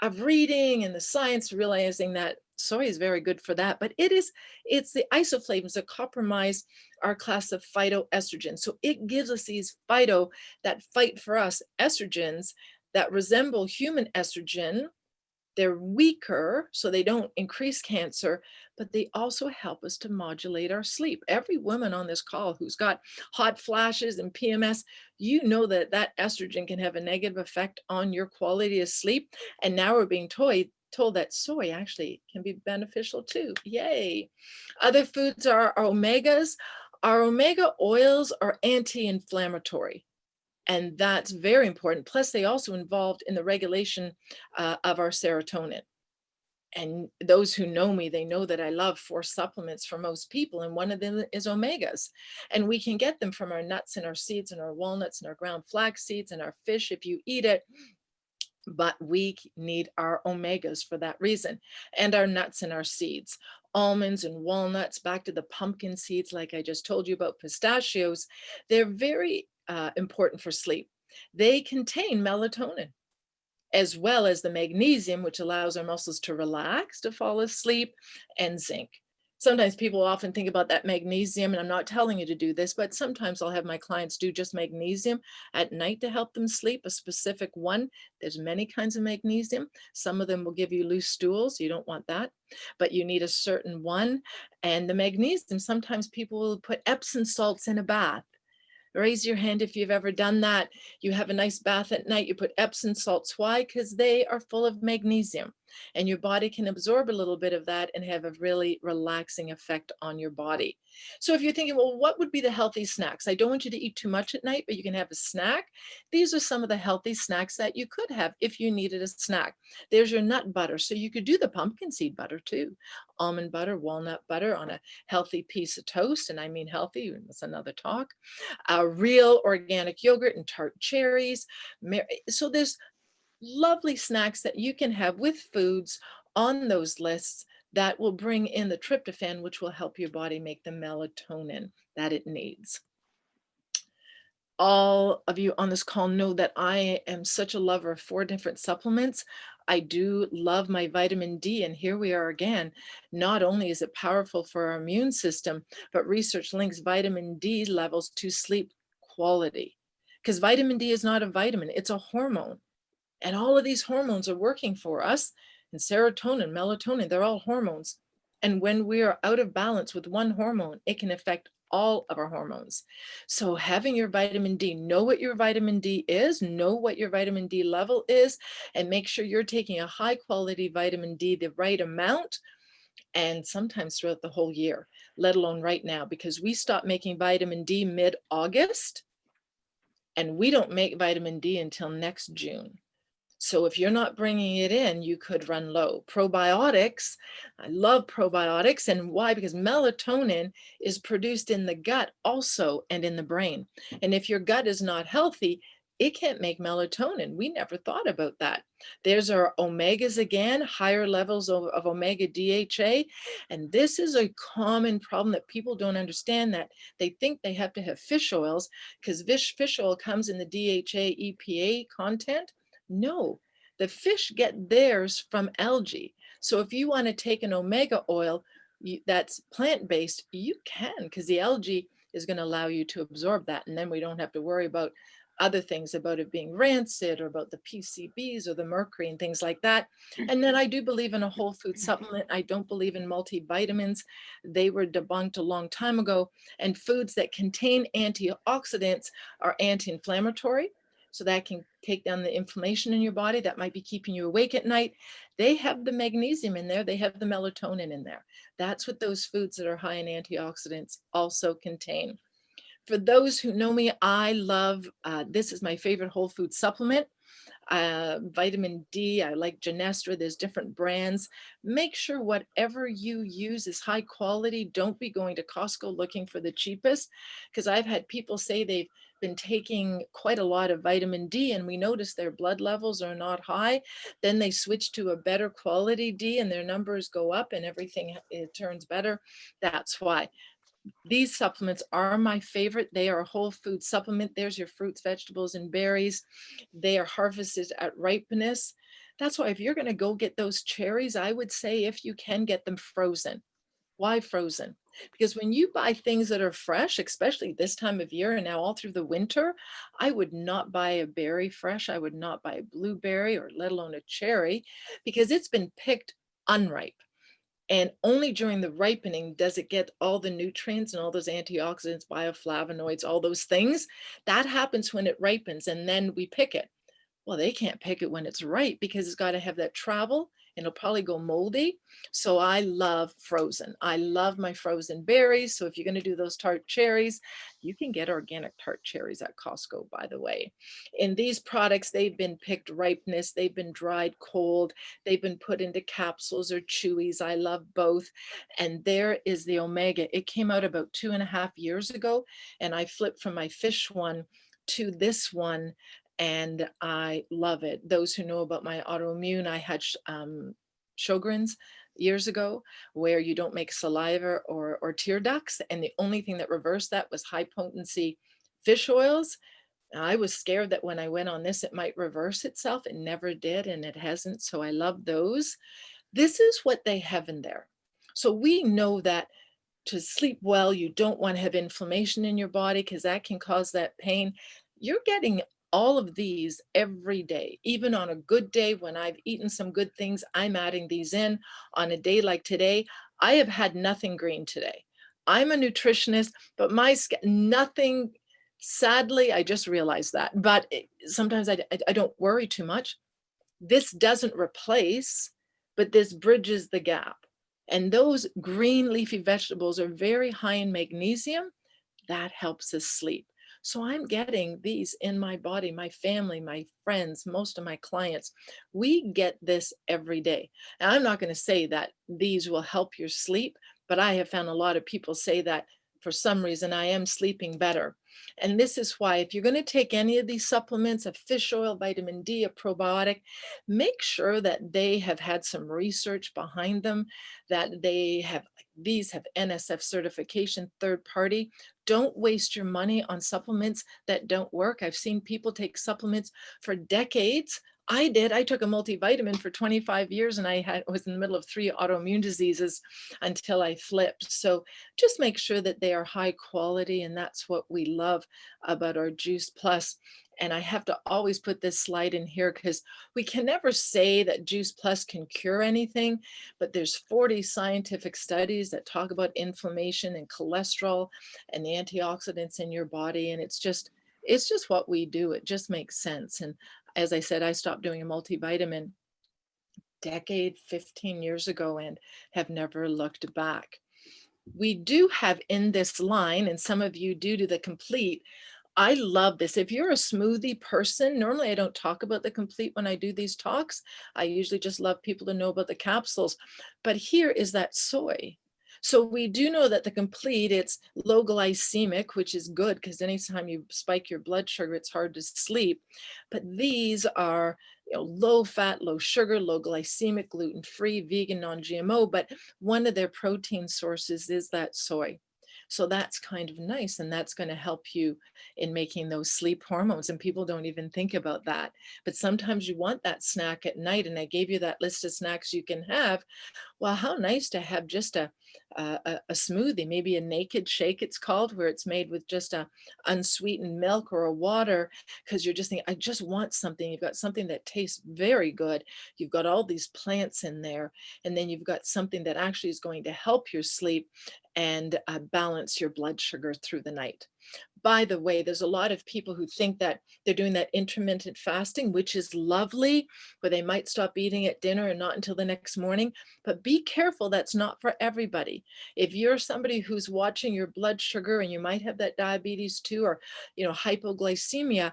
of reading and the science, realizing that soy is very good for that. But it's the isoflavones that compromise our class of phytoestrogens. So it gives us these phyto that fight for us, estrogens that resemble human estrogen. They're weaker, so they don't increase cancer, but they also help us to modulate our sleep. Every woman on this call who's got hot flashes and PMS, you know that that estrogen can have a negative effect on your quality of sleep. And now we're being told that soy actually can be beneficial too. Yay. Other foods are our omegas. Our omega oils are anti-inflammatory. And that's very important. Plus, they also involved in the regulation of our serotonin. And those who know me, they know that I love 4 supplements for most people, and one of them is omegas. And we can get them from our nuts and our seeds and our walnuts and our ground flax seeds and our fish if you eat it. But we need our omegas for that reason, and our nuts and our seeds. Almonds and walnuts, back to the pumpkin seeds, like I just told you about pistachios, they're very important for sleep. They contain melatonin as well as the magnesium, which allows our muscles to relax, to fall asleep, and zinc. Sometimes people often think about that magnesium, and I'm not telling you to do this, but sometimes I'll have my clients do just magnesium at night to help them sleep, a specific one. There's many kinds of magnesium. Some of them will give you loose stools. You don't want that, but you need a certain one. And the magnesium, sometimes people will put Epsom salts in a bath. Raise your hand if you've ever done that. You have a nice bath at night, you put Epsom salts. Why? Because they are full of magnesium, and your body can absorb a little bit of that and have a really relaxing effect on your body. So if you're thinking, well, what would be the healthy snacks? I don't want you to eat too much at night, but you can have a snack. These are some of the healthy snacks that you could have if you needed a snack. There's your nut butter. So you could do the pumpkin seed butter too. Almond butter, walnut butter on a healthy piece of toast. And I mean healthy, that's another talk. Real organic yogurt and tart cherries. So there's lovely snacks that you can have with foods on those lists that will bring in the tryptophan, which will help your body make the melatonin that it needs. All of you on this call know that I am such a lover of 4 different supplements. I do love my vitamin D, and here we are again. Not only is it powerful for our immune system, but research links vitamin D levels to sleep quality. Because vitamin D is not a vitamin, it's a hormone. And all of these hormones are working for us. And serotonin, melatonin, they're all hormones. And when we are out of balance with one hormone, it can affect all of our hormones. So having your vitamin D, know what your vitamin D is, know what your vitamin D level is, and make sure you're taking a high quality vitamin D, the right amount, and sometimes throughout the whole year, let alone right now, because we stopped making vitamin D mid-August, and we don't make vitamin D until next June. So if you're not bringing it in, you could run low. Probiotics, I love probiotics. And why? Because melatonin is produced in the gut also and in the brain. And if your gut is not healthy, it can't make melatonin. We never thought about that. There's our omegas again, higher levels of omega DHA. And this is a common problem that people don't understand, that they think they have to have fish oils because fish oil comes in the DHA EPA content. No, the fish get theirs from algae. So if you want to take an omega oil that's plant-based, you can, because the algae is going to allow you to absorb that. And then we don't have to worry about other things, about it being rancid or about the PCBs or the mercury and things like that. And then I do believe in a whole food supplement. I don't believe in multivitamins. They were debunked a long time ago. And foods that contain antioxidants are anti-inflammatory. So that can take down the inflammation in your body that might be keeping you awake at night. They have the magnesium in there. They have the melatonin in there. That's what those foods that are high in antioxidants also contain. For those who know me, I love, this is my favorite whole food supplement. Vitamin D, I like Genestra, there's different brands. Make sure whatever you use is high quality. Don't be going to Costco looking for the cheapest, because I've had people say they've been taking quite a lot of vitamin D and we notice their blood levels are not high. Then they switch to a better quality D and their numbers go up and everything, it turns better. That's why. These supplements are my favorite. They are a whole food supplement. There's your fruits, vegetables, and berries. They are harvested at ripeness. That's why if you're going to go get those cherries, I would say if you can, get them frozen. Why frozen? Because when you buy things that are fresh, especially this time of year and now all through the winter, I would not buy a berry fresh. I would not buy a blueberry or let alone a cherry, because it's been picked unripe. And only during the ripening does it get all the nutrients and all those antioxidants, bioflavonoids, all those things. That happens when it ripens and then we pick it. Well, they can't pick it when it's ripe because it's got to have that travel and it'll probably go moldy. So I love frozen. I love my frozen berries. So if you're going to do those tart cherries, you can get organic tart cherries at Costco, by the way. In these products, they've been picked ripeness, they've been dried cold, they've been put into capsules or chewies. I love both. And there is the omega. It came out about 2.5 years ago, and I flipped from my fish one to this one, and I love it. Those who know about my autoimmune, I had Sjogren's years ago, where you don't make saliva or tear ducts. And the only thing that reversed that was high potency fish oils. I was scared that when I went on this, it might reverse itself. It never did, and it hasn't. So I love those. This is what they have in there. So we know that to sleep well, you don't want to have inflammation in your body because that can cause that pain. You're getting all of these every day. Even on a good day when I've eaten some good things, I'm adding these in. On a day like today, I have had nothing green today. I'm a nutritionist, but my skin, nothing, sadly, I just realized that. But sometimes I don't worry too much. This doesn't replace, but this bridges the gap. And those green leafy vegetables are very high in magnesium. That helps us sleep. So I'm getting these in my body, my family, my friends, most of my clients. We get this every day. And I'm not going to say that these will help your sleep, but I have found a lot of people say that for some reason I am sleeping better. And this is why, if you're going to take any of these supplements, a fish oil, vitamin D, a probiotic, make sure that they have had some research behind them, that they have, these have NSF certification, third party. Don't waste your money on supplements that don't work. I've seen people take supplements for decades. I did. I took a multivitamin for 25 years and was in the middle of 3 autoimmune diseases until I flipped. So just make sure that they are high quality. And that's what we love about our Juice Plus. And I have to always put this slide in here because we can never say that Juice Plus can cure anything, but there's 40 scientific studies that talk about inflammation and cholesterol and the antioxidants in your body. And it's just what we do. It just makes sense. And as I said, I stopped doing a multivitamin decade, 15 years ago, and have never looked back. We do have in this line, and some of you do the complete. I love this. If you're a smoothie person, normally I don't talk about the complete when I do these talks. I usually just love people to know about the capsules. But here is that soy. So we do know that the complete, it's low glycemic, which is good because anytime you spike your blood sugar, it's hard to sleep. But these are, low fat, low sugar, low glycemic, gluten-free, vegan, non-GMO. But one of their protein sources is that soy. So that's kind of nice. And that's going to help you in making those sleep hormones. And people don't even think about that. But sometimes you want that snack at night. And I gave you that list of snacks you can have. Well, how nice to have just a smoothie, maybe a naked shake it's called, where it's made with just a unsweetened milk or a water, because you're just thinking, I just want something. You've got something that tastes very good. You've got all these plants in there, and then you've got something that actually is going to help your sleep and balance your blood sugar through the night. By the way, there's a lot of people who think that they're doing that intermittent fasting, which is lovely, where they might stop eating at dinner and not until the next morning. But be careful, that's not for everybody. If you're somebody who's watching your blood sugar and you might have that diabetes too, or hypoglycemia,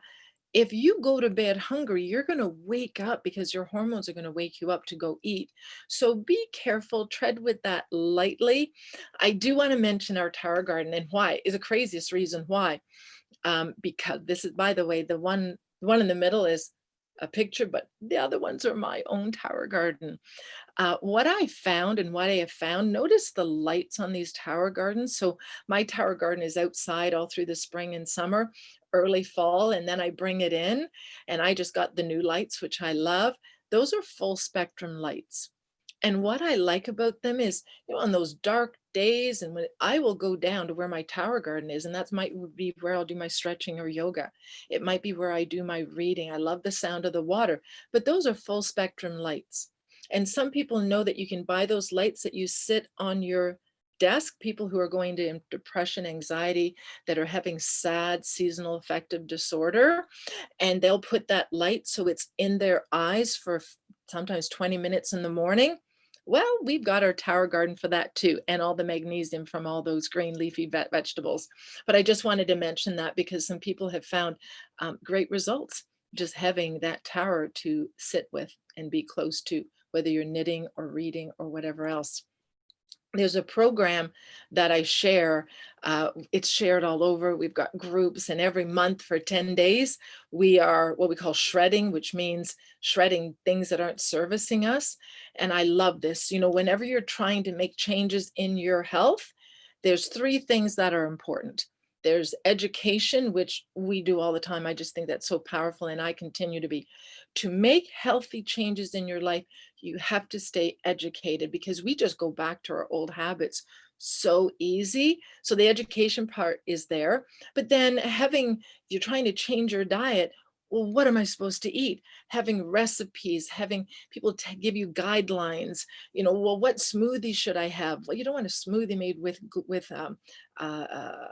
if you go to bed hungry, you're going to wake up because your hormones are going to wake you up to go eat. So be careful, tread with that lightly. I do want to mention our tower garden, and why is the craziest reason why. Because this is, by the way, the one in the middle is a picture, but the other ones are my own tower garden. What I found and what I have found, notice the lights on these tower gardens. So my tower garden is outside all through the spring and summer, early fall, and then I bring it in and I just got the new lights, which I love. Those are full spectrum lights. And what I like about them is, on those dark days, and when I will go down to where my tower garden is, and that might be where I'll do my stretching or yoga. It might be where I do my reading. I love the sound of the water, but those are full spectrum lights. And some people know that you can buy those lights that you sit on your desk, people who are going to depression, anxiety, that are having sad seasonal affective disorder, and they'll put that light so it's in their eyes for sometimes 20 minutes in the morning. Well, we've got our tower garden for that too, and all the magnesium from all those green leafy vegetables. But I just wanted to mention that because some people have found great results just having that tower to sit with and be close to, whether you're knitting or reading or whatever else. There's a program that I share. It's shared all over. We've got groups, and every month for 10 days, we are what we call shredding, which means shredding things that aren't servicing us. And I love this. Whenever you're trying to make changes in your health, there's 3 things that are important. There's education, which we do all the time. I just think that's so powerful, and I continue to make healthy changes in your life. You have to stay educated because we just go back to our old habits so easy. So the education part is there, but then you're trying to change your diet. Well, what am I supposed to eat? Having recipes, having people give you guidelines. Well, what smoothie should I have? Well, you don't want a smoothie made with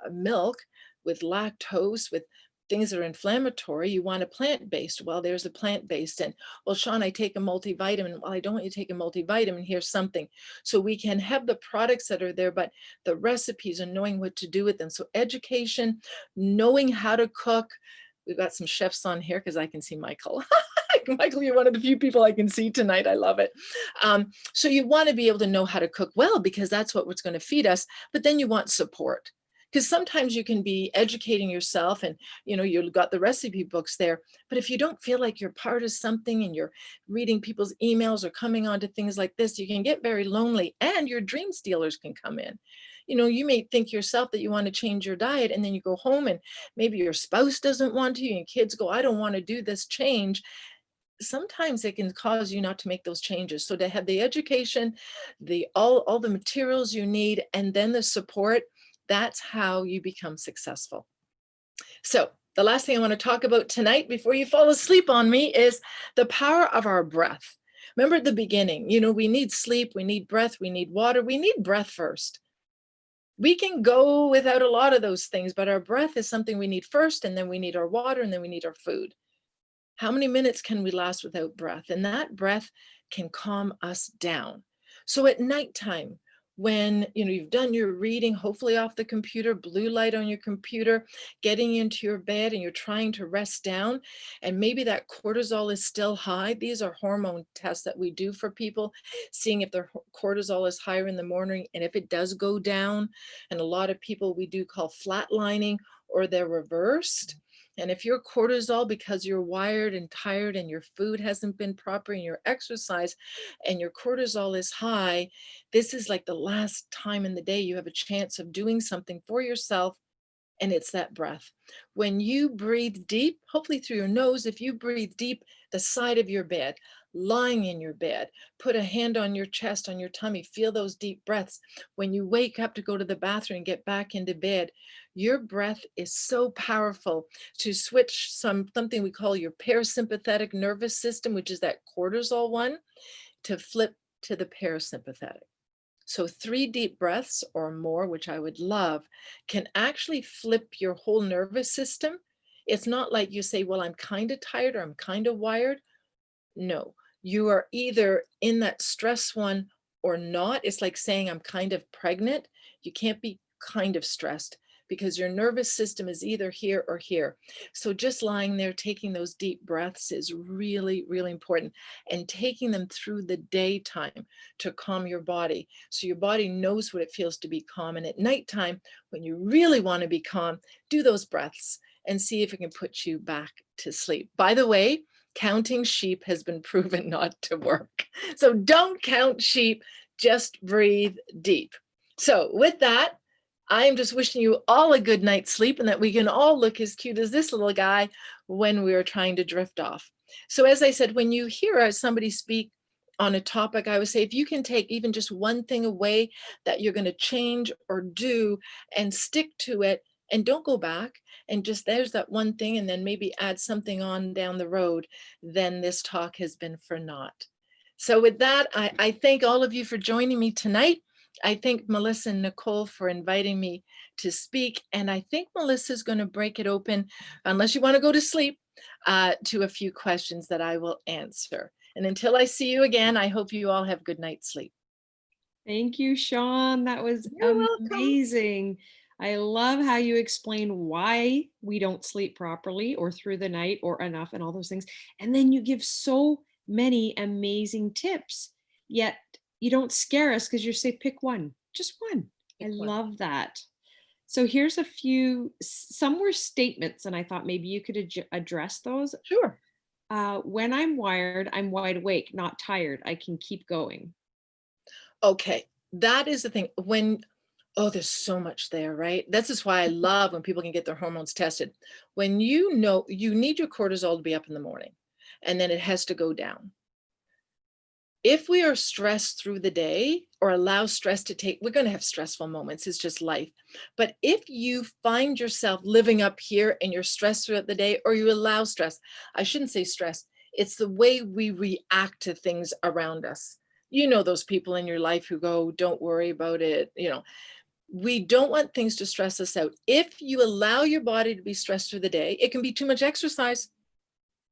milk, with lactose, with things that are inflammatory. You want a plant-based. Well, there's a plant-based. And well, Sean, I take a multivitamin. Well, I don't want you to take a multivitamin. Here's something. So we can have the products that are there, but the recipes and knowing what to do with them. So education, knowing how to cook. We've got some chefs on here because I can see Michael. Michael, you're one of the few people I can see tonight. I love it. So you want to be able to know how to cook well because that's what's going to feed us. But then you want support. Because sometimes you can be educating yourself and you've got the recipe books there, but if you don't feel like you're part of something and you're reading people's emails or coming onto things like this, you can get very lonely and your dream stealers can come in. You may think yourself that you want to change your diet, and then you go home and maybe your spouse doesn't want to, and kids go, I don't want to do this change. Sometimes it can cause you not to make those changes. So to have the education, the all the materials you need, and then the support, that's how you become successful. So the last thing I want to talk about tonight before you fall asleep on me is the power of our breath. Remember at the beginning, we need sleep, we need breath, we need water, we need breath first. We can go without a lot of those things, but our breath is something we need first, and then we need our water, and then we need our food. How many minutes can we last without breath? And that breath can calm us down. So at nighttime, when you've done your reading, hopefully off the computer, blue light on your computer, getting into your bed and you're trying to rest down, and maybe that cortisol is still high. These are hormone tests that we do for people, seeing if their cortisol is higher in the morning and if it does go down. And a lot of people we do call flatlining, or they're reversed. And if your cortisol, because you're wired and tired and your food hasn't been proper and your exercise and your cortisol is high, this is like the last time in the day you have a chance of doing something for yourself. And it's that breath. When you breathe deep, hopefully through your nose, if you breathe deep, the side of your bed, lying in your bed, put a hand on your chest, on your tummy, feel those deep breaths. When you wake up to go to the bathroom and get back into bed, your breath is so powerful to switch something we call your parasympathetic nervous system, which is that cortisol one, to flip to the parasympathetic. So 3 deep breaths or more, which I would love, can actually flip your whole nervous system. It's not like you say, well, I'm kind of tired or I'm kind of wired. No, you are either in that stress one or not. It's like saying I'm kind of pregnant. You can't be kind of stressed because your nervous system is either here or here. So just lying there, taking those deep breaths is really, really important, and taking them through the daytime to calm your body. So your body knows what it feels to be calm. And at nighttime, when you really want to be calm, do those breaths and see if it can put you back to sleep. By the way, counting sheep has been proven not to work. So don't count sheep, just breathe deep. So with that, I'm just wishing you all a good night's sleep and that we can all look as cute as this little guy when we are trying to drift off. So as I said, when you hear somebody speak on a topic, I would say if you can take even just one thing away that you're going to change or do and stick to it, and don't go back, and just there's that one thing, and then maybe add something on down the road, then this talk has been for naught. So with that, I thank all of you for joining me tonight. I thank Melissa and Nicole for inviting me to speak. And I think Melissa's going to break it open, unless you want to go to sleep, to a few questions that I will answer. And until I see you again, I hope you all have good night's sleep. Thank you, Sean. That was You're welcome. amazing. I love how you explain why we don't sleep properly or through the night or enough and all those things. And then you give so many amazing tips, yet you don't scare us because you say pick one, just one. I love that. So here's a few, some were statements, and I thought maybe you could address those. Sure. When I'm wired, I'm wide awake, not tired. I can keep going. Okay, that is the thing. Oh, there's so much there, right? This is why I love when people can get their hormones tested. When you know you need your cortisol to be up in the morning, and then it has to go down. If we are stressed through the day or allow stress to take, we're going to have stressful moments. It's just life. But if you find yourself living up here and you're stressed throughout the day, or you allow stress, I shouldn't say stress, it's the way we react to things around us. You know those people in your life who go, don't worry about it. We don't want things to stress us out. If you allow your body to be stressed through the day, it can be too much exercise,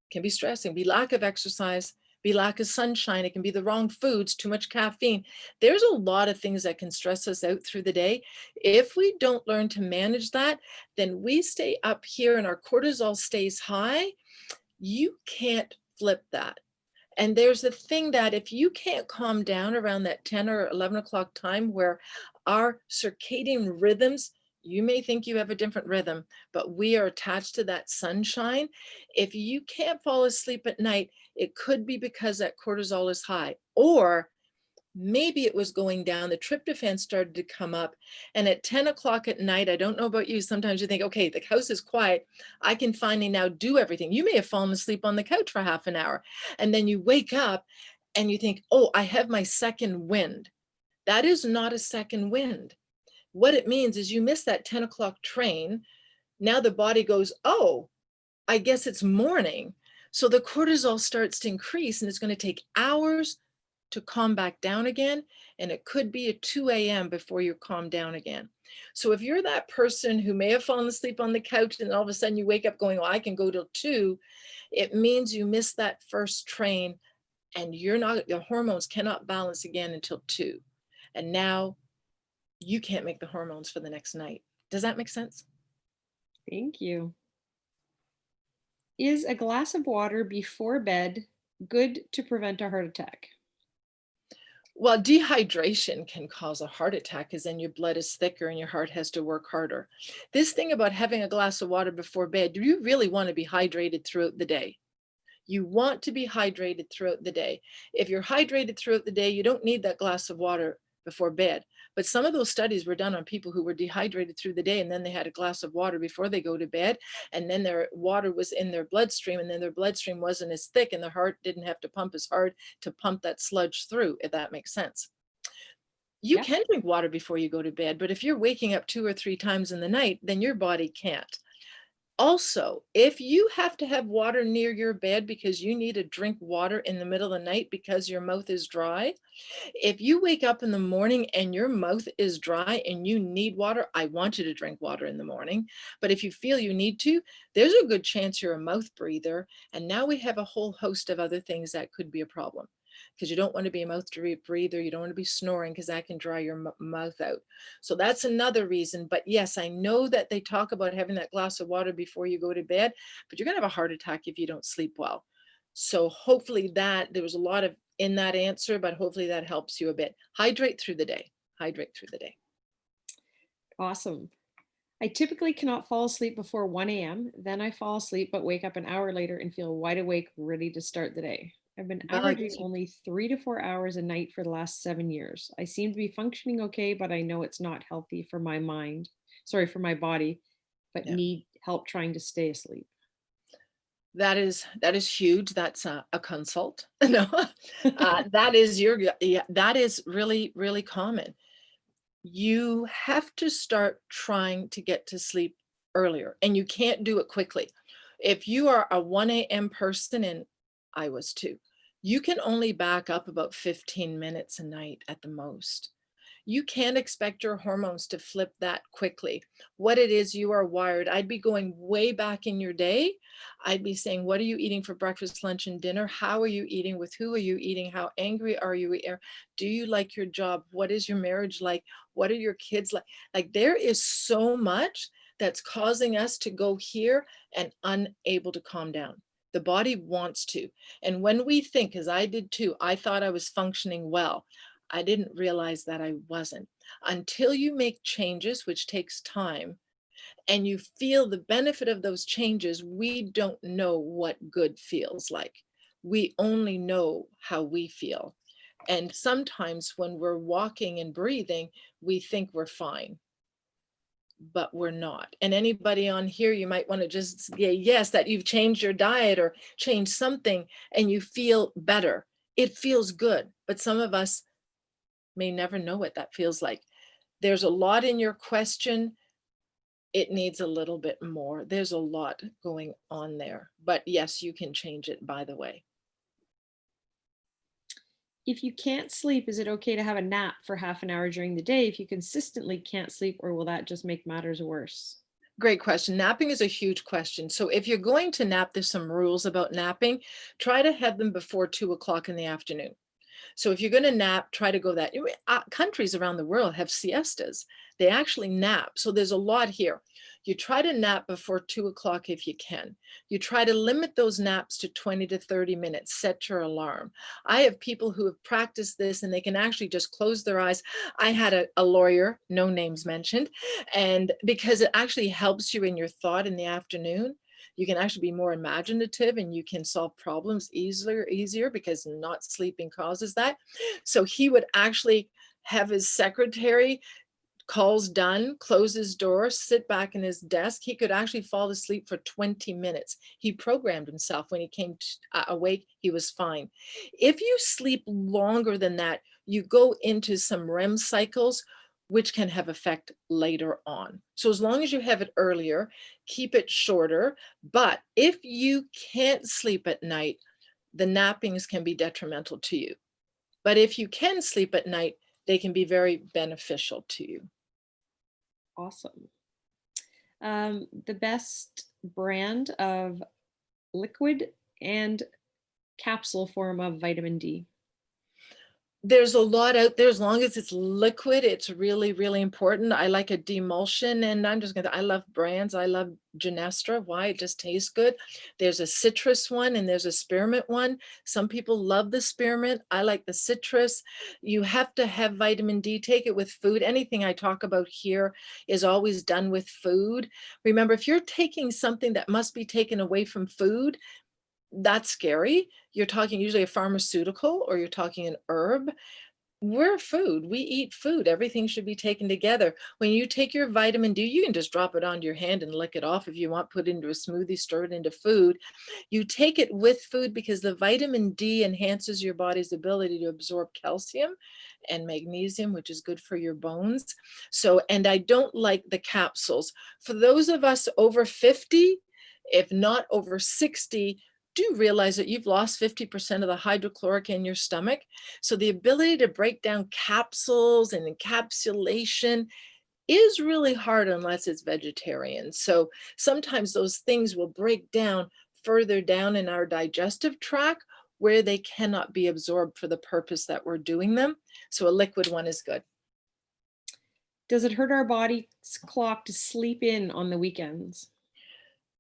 can be stressing, be lack of exercise, be lack of sunshine. It can be the wrong foods, too much caffeine. There's a lot of things that can stress us out through the day. If we don't learn to manage that, then we stay up here and our cortisol stays high. You can't flip that. And there's the thing that if you can't calm down around that 10 or 11 o'clock time where our circadian rhythms, You may think you have a different rhythm, but we are attached to that sunshine. If you can't fall asleep at night, it could be because that cortisol is high, or maybe it was going down, the tryptophan started to come up, and at 10 o'clock at night, I don't know about you, sometimes you think, okay, the house is quiet, I can finally now do everything. You may have fallen asleep on the couch for half an hour, and then you wake up and you think, oh, I have my second wind. That is not a second wind. What it means is you miss that 10 o'clock train. Now the body goes, oh, I guess it's morning. So the cortisol starts to increase, and it's going to take hours to calm back down again. And it could be at 2 a.m. before you're calmed down again. So if you're that person who may have fallen asleep on the couch and all of a sudden you wake up going, oh, I can go till 2, it means you missed that first train, and the hormones cannot balance again until 2. And now you can't make the hormones for the next night. Does that make sense? Thank you. Is a glass of water before bed good to prevent a heart attack? Well, dehydration can cause a heart attack because then your blood is thicker and your heart has to work harder. This thing about having a glass of water before bed, do you really want to be hydrated throughout the day? You want to be hydrated throughout the day. If you're hydrated throughout the day, you don't need that glass of water before bed. But some of those studies were done on people who were dehydrated through the day, and then they had a glass of water before they go to bed, and then their water was in their bloodstream, and then their bloodstream wasn't as thick, and the heart didn't have to pump as hard to pump that sludge through, if that makes sense. You Yep. can drink water before you go to bed, but if you're waking up 2 or 3 times in the night, then your body can't. Also, if you have to have water near your bed because you need to drink water in the middle of the night because your mouth is dry, if you wake up in the morning and your mouth is dry and you need water, I want you to drink water in the morning. But if you feel you need to, there's a good chance you're a mouth breather. And now we have a whole host of other things that could be a problem, because you don't want to be a mouth breather. You don't want to be snoring because that can dry your mouth out. So that's another reason. But yes, I know that they talk about having that glass of water before you go to bed, but you're going to have a heart attack if you don't sleep well. So hopefully there was a lot of in that answer, but hopefully that helps you a bit. Hydrate through the day. Hydrate through the day. Awesome. I typically cannot fall asleep before 1 a.m. Then I fall asleep, but wake up an hour later and feel wide awake, ready to start the day. I've been That averaging is only 3 to 4 hours a night for the last 7 years. I seem to be functioning okay, but I know it's not healthy for my mind, sorry, for my body, but Yeah. need help trying to stay asleep. That is huge. That's a consult. No, that is yeah, that is really, really common. You have to start trying to get to sleep earlier, and you can't do it quickly. If you are a 1 a.m. person, and I was too, you can only back up about 15 minutes a night at the most. You can't expect your hormones to flip that quickly. What it is, you are wired. I'd be going way back in your day. I'd be saying, what are you eating for breakfast, lunch, and dinner? How are you eating? With who are you eating? How angry are you? Do you like your job? What is your marriage like? What are your kids like? Like, there is so much that's causing us to go here and unable to calm down. The body wants to. And when we think, because I did too, I thought I was functioning well. I didn't realize that I wasn't. Until you make changes, which takes time, and you feel the benefit of those changes, we don't know what good feels like. We only know how we feel. And sometimes when we're walking and breathing, we think we're fine, but we're not. And anybody on here, you might want to just say yes, that you've changed your diet or changed something and you feel better. It feels good, but some of us may never know what that feels like. There's a lot in your question. It needs a little bit more. There's a lot going on there. But yes, you can change it, by the way. If you can't sleep, is it okay to have a nap for half an hour during the day if you consistently can't sleep, or will that just make matters worse? Great question. Napping is a huge question. So if you're going to nap, there's some rules about napping. Try to have them before 2 o'clock in the afternoon. So if you're going to nap, try to go that. Countries around the world have siestas. They actually nap. So there's a lot here. You try to nap before 2 o'clock if you can. You try to limit those naps to 20 to 30 minutes. Set your alarm. I have people who have practiced this and they can actually just close their eyes. I had a lawyer, no names mentioned, and because it actually helps you in your thought in the afternoon, you can actually be more imaginative and you can solve problems easier because not sleeping causes that. So he would actually have his secretary calls done, close his door, sit back in his desk. He could actually fall asleep for 20 minutes. He programmed himself. When he came awake, he was fine. If you sleep longer than that, you go into some REM cycles, which can have effect later on. So as long as you have it earlier, keep it shorter. But if you can't sleep at night, the nappings can be detrimental to you. But if you can sleep at night, they can be very beneficial to you. Awesome. The best brand of liquid and capsule form of vitamin D. There's a lot out there. As long as it's liquid, it's really, really important. I like a demulsion, and I love brands. I love Genestra. Why? It just tastes good. There's a citrus one and there's a spearmint one. Some people love the spearmint. I like the citrus. You have to have vitamin D. Take it with food. Anything I talk about here is always done with food. Remember, if you're taking something that must be taken away from food, that's scary. You're talking usually a pharmaceutical or you're talking an herb. We're food. We eat food. Everything should be taken together. When you take your vitamin D, you can just drop it onto your hand and lick it off if you want, put it into a smoothie, stir it into food. You take it with food because the vitamin D enhances your body's ability to absorb calcium and magnesium, which is good for your bones. So, and I don't like the capsules. For those of us over 50, if not over 60, do realize that you've lost 50% of the hydrochloric in your stomach. So the ability to break down capsules and encapsulation is really hard unless it's vegetarian. So sometimes those things will break down further down in our digestive tract where they cannot be absorbed for the purpose that we're doing them. So a liquid one is good. Does it hurt our body's clock to sleep in on the weekends?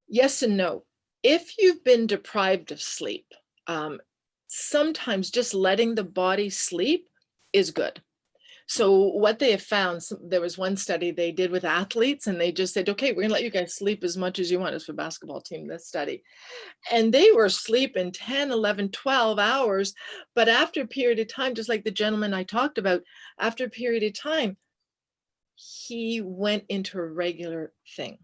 Yes and no. If you've been deprived of sleep, sometimes just letting the body sleep is good. So what they have found, there was one study they did with athletes and they just said, okay, we're gonna let you guys sleep as much as you want. It's for basketball team, this study. And they were sleeping 10, 11, 12 hours. But after a period of time, just like the gentleman I talked about, after a period of time, he went into a regular thing.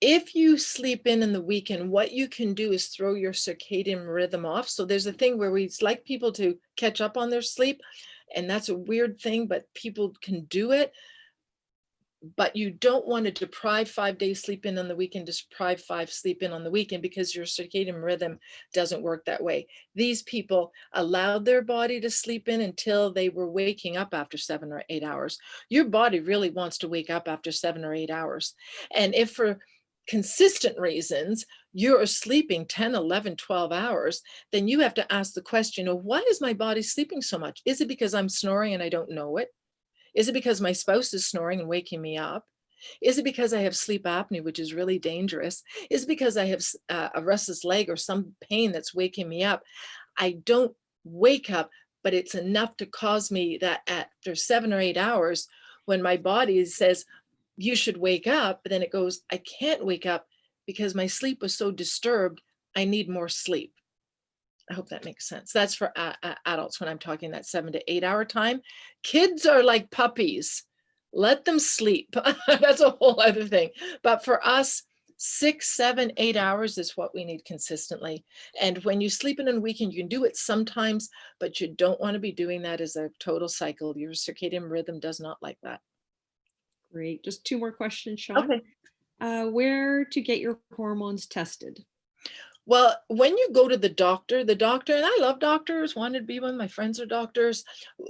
If you sleep in the weekend, what you can do is throw your circadian rhythm off. So there's a thing where we like people to catch up on their sleep, and that's a weird thing, but people can do it. But you don't want to deprive 5 days sleep in on the weekend, deprive 5 sleep in on the weekend, because your circadian rhythm doesn't work that way. These people allowed their body to sleep in until they were waking up after 7 or 8 hours. Your body really wants to wake up after 7 or 8 hours. And if for consistent reasons you're sleeping 10, 11, 12 hours, then you have to ask the question of, why is my body sleeping so much? Is it because I'm snoring and I don't know it? Is it because my spouse is snoring and waking me up? Is it because I have sleep apnea, which is really dangerous? Is it because I have a restless leg or some pain that's waking me up? I don't wake up, but it's enough to cause me that after 7 or 8 hours, when my body says, you should wake up, but then it goes, I can't wake up because my sleep was so disturbed. I need more sleep. I hope that makes sense. That's for adults when I'm talking that 7 to 8 hour time. Kids are like puppies. Let them sleep. That's a whole other thing. But for us, 6, 7, 8 hours is what we need consistently. And when you sleep in a weekend, you can do it sometimes, but you don't want to be doing that as a total cycle. Your circadian rhythm does not like that. Great. Just 2 more questions, Sean. Okay. Where to get your hormones tested? Well, when you go to the doctor, and I love doctors, wanted to be one, my friends are doctors,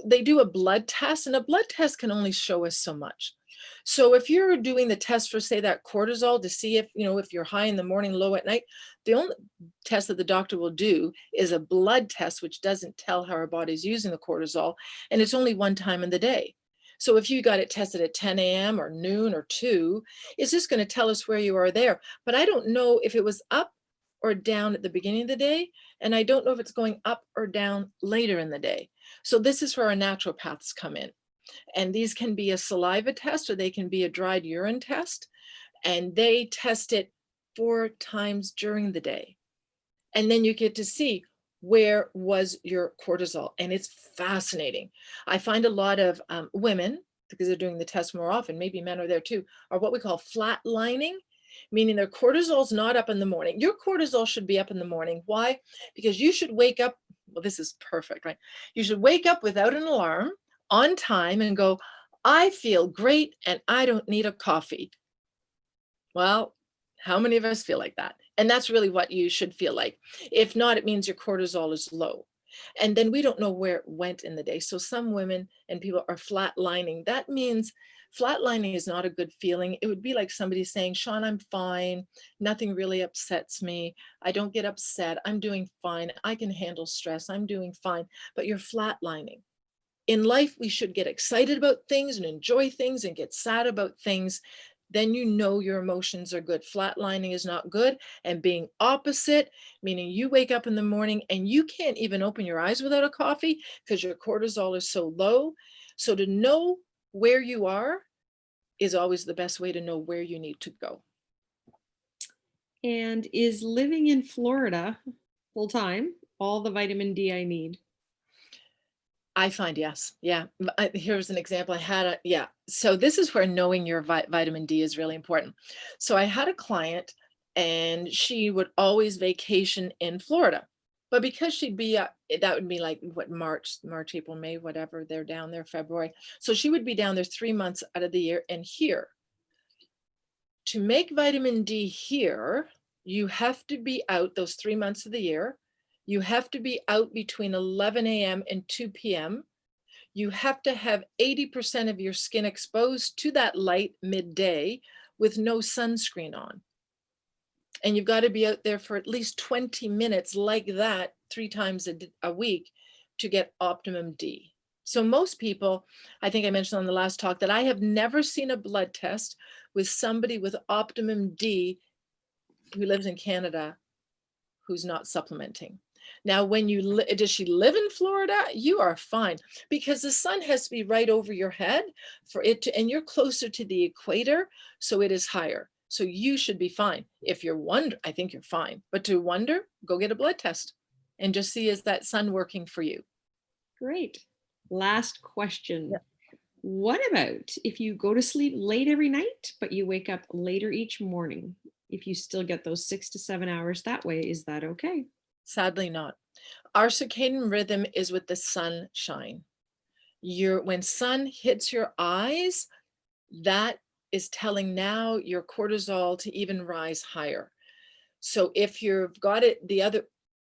they do a blood test, and a blood test can only show us so much. So if you're doing the test for, say, that cortisol to see if, if you're high in the morning, low at night, the only test that the doctor will do is a blood test, which doesn't tell how our body's using the cortisol, and it's only one time in the day. So if you got it tested at 10 a.m. or noon or 2, it's just going to tell us where you are there. But I don't know if it was up or down at the beginning of the day, and I don't know if it's going up or down later in the day. So this is where our naturopaths come in. And these can be a saliva test or they can be a dried urine test. And they test it 4 times during the day. And then you get to see where was your cortisol. And it's fascinating. I find a lot of women, because they're doing the test more often, maybe men are there too, are what we call flatlining, meaning their cortisol is not up in the morning. Your cortisol should be up in the morning. Why? Because you should wake up. Well, this is perfect, right? You should wake up without an alarm on time and go, I feel great and I don't need a coffee. Well, how many of us feel like that? And that's really what you should feel like. If not, it means your cortisol is low. And then we don't know where it went in the day. So some women and people are flatlining. That means flatlining is not a good feeling. It would be like somebody saying, Sean, I'm fine. Nothing really upsets me. I don't get upset. I'm doing fine. I can handle stress. I'm doing fine. But you're flatlining. In life, we should get excited about things and enjoy things and get sad about things. Then you know your emotions are good. Flatlining is not good. And being opposite, meaning you wake up in the morning and you can't even open your eyes without a coffee because your cortisol is so low. So to know where you are is always the best way to know where you need to go. And is living in Florida full time all the vitamin D I need? I find yes. Yeah. Here's an example. Yeah. So this is where knowing your vitamin D is really important. So I had a client and she would always vacation in Florida. But because she'd be, that would be like what, March, April, May, whatever, they're down there, February. So she would be down there 3 months out of the year. And here, to make vitamin D here, you have to be out those 3 months of the year. You have to be out between 11 a.m. and 2 p.m. You have to have 80% of your skin exposed to that light midday with no sunscreen on. And you've got to be out there for at least 20 minutes like that 3 times a week to get optimum D. So most people, I think I mentioned on the last talk that I have never seen a blood test with somebody with optimum D who lives in Canada who's not supplementing. Now, when does she live in Florida? You are fine because the sun has to be right over your head for it to, and you're closer to the equator, so it is higher. So you should be fine. If you're I think you're fine. But to wonder, go get a blood test and just see, is that sun working for you? Great. Last question. Yeah. What about if you go to sleep late every night, but you wake up later each morning? If you still get those 6 to 7 hours that way, is that okay? Sadly not. Our circadian rhythm is with the sunshine. When sun hits your eyes, that is telling now your cortisol to even rise higher. So if you've got it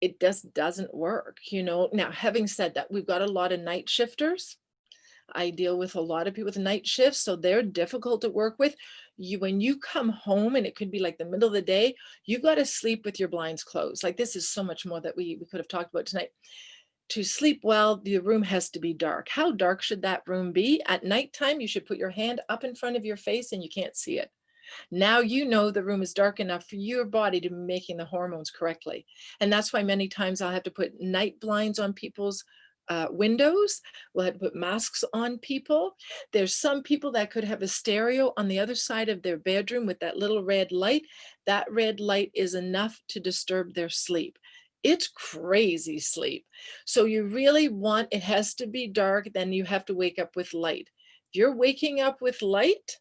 it just doesn't work. Now, having said that, we've got a lot of night shifters. I deal with a lot of people with night shifts, so they're difficult to work with. When you come home, and it could be like the middle of the day, you've got to sleep with your blinds closed. Like, this is so much more that we could have talked about tonight. To sleep well, the room has to be dark. How dark should that room be? At nighttime, you should put your hand up in front of your face and you can't see it. Now you know the room is dark enough for your body to be making the hormones correctly. And that's why many times I'll have to put night blinds on people's windows. We'll have to put masks on people. There's some people that could have a stereo on the other side of their bedroom with that little red light. That red light is enough to disturb their sleep. It's crazy sleep. So you really it has to be dark, then you have to wake up with light. If you're waking up with light,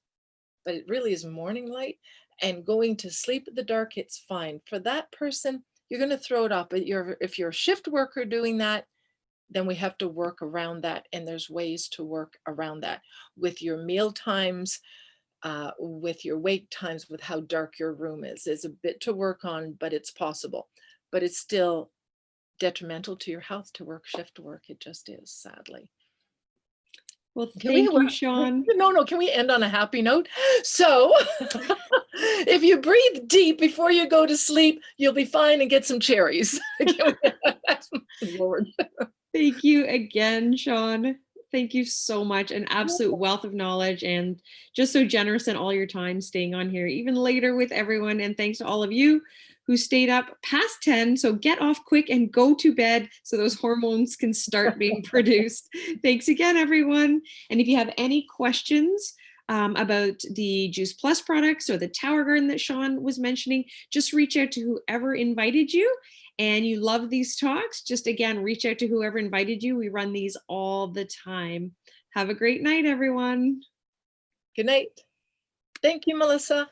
but it really is morning light, and going to sleep in the dark, it's fine. For that person, you're going to throw it off. But if you're a shift worker doing that, then we have to work around that. And there's ways to work around that with your meal times, with your wake times, with how dark your room is. There's a bit to work on, but it's possible. but it's still detrimental to your health to work shift work. It just is, sadly. Well, Can we, thank you, Sean. no, can we end on a happy note? So if you breathe deep before you go to sleep, you'll be fine, and get some cherries. Lord. Thank you again, Sean. Thank you so much. An absolute wealth of knowledge, and just so generous in all your time staying on here even later with everyone. And thanks to all of you who stayed up past 10. So get off quick and go to bed so those hormones can start being produced. Thanks again, everyone. And if you have any questions about the Juice Plus products or the Tower Garden that Sean was mentioning, just reach out to whoever invited you. And you love these talks, just again, reach out to whoever invited you. We run these all the time. Have a great night, everyone. Good night. Thank you, Melissa.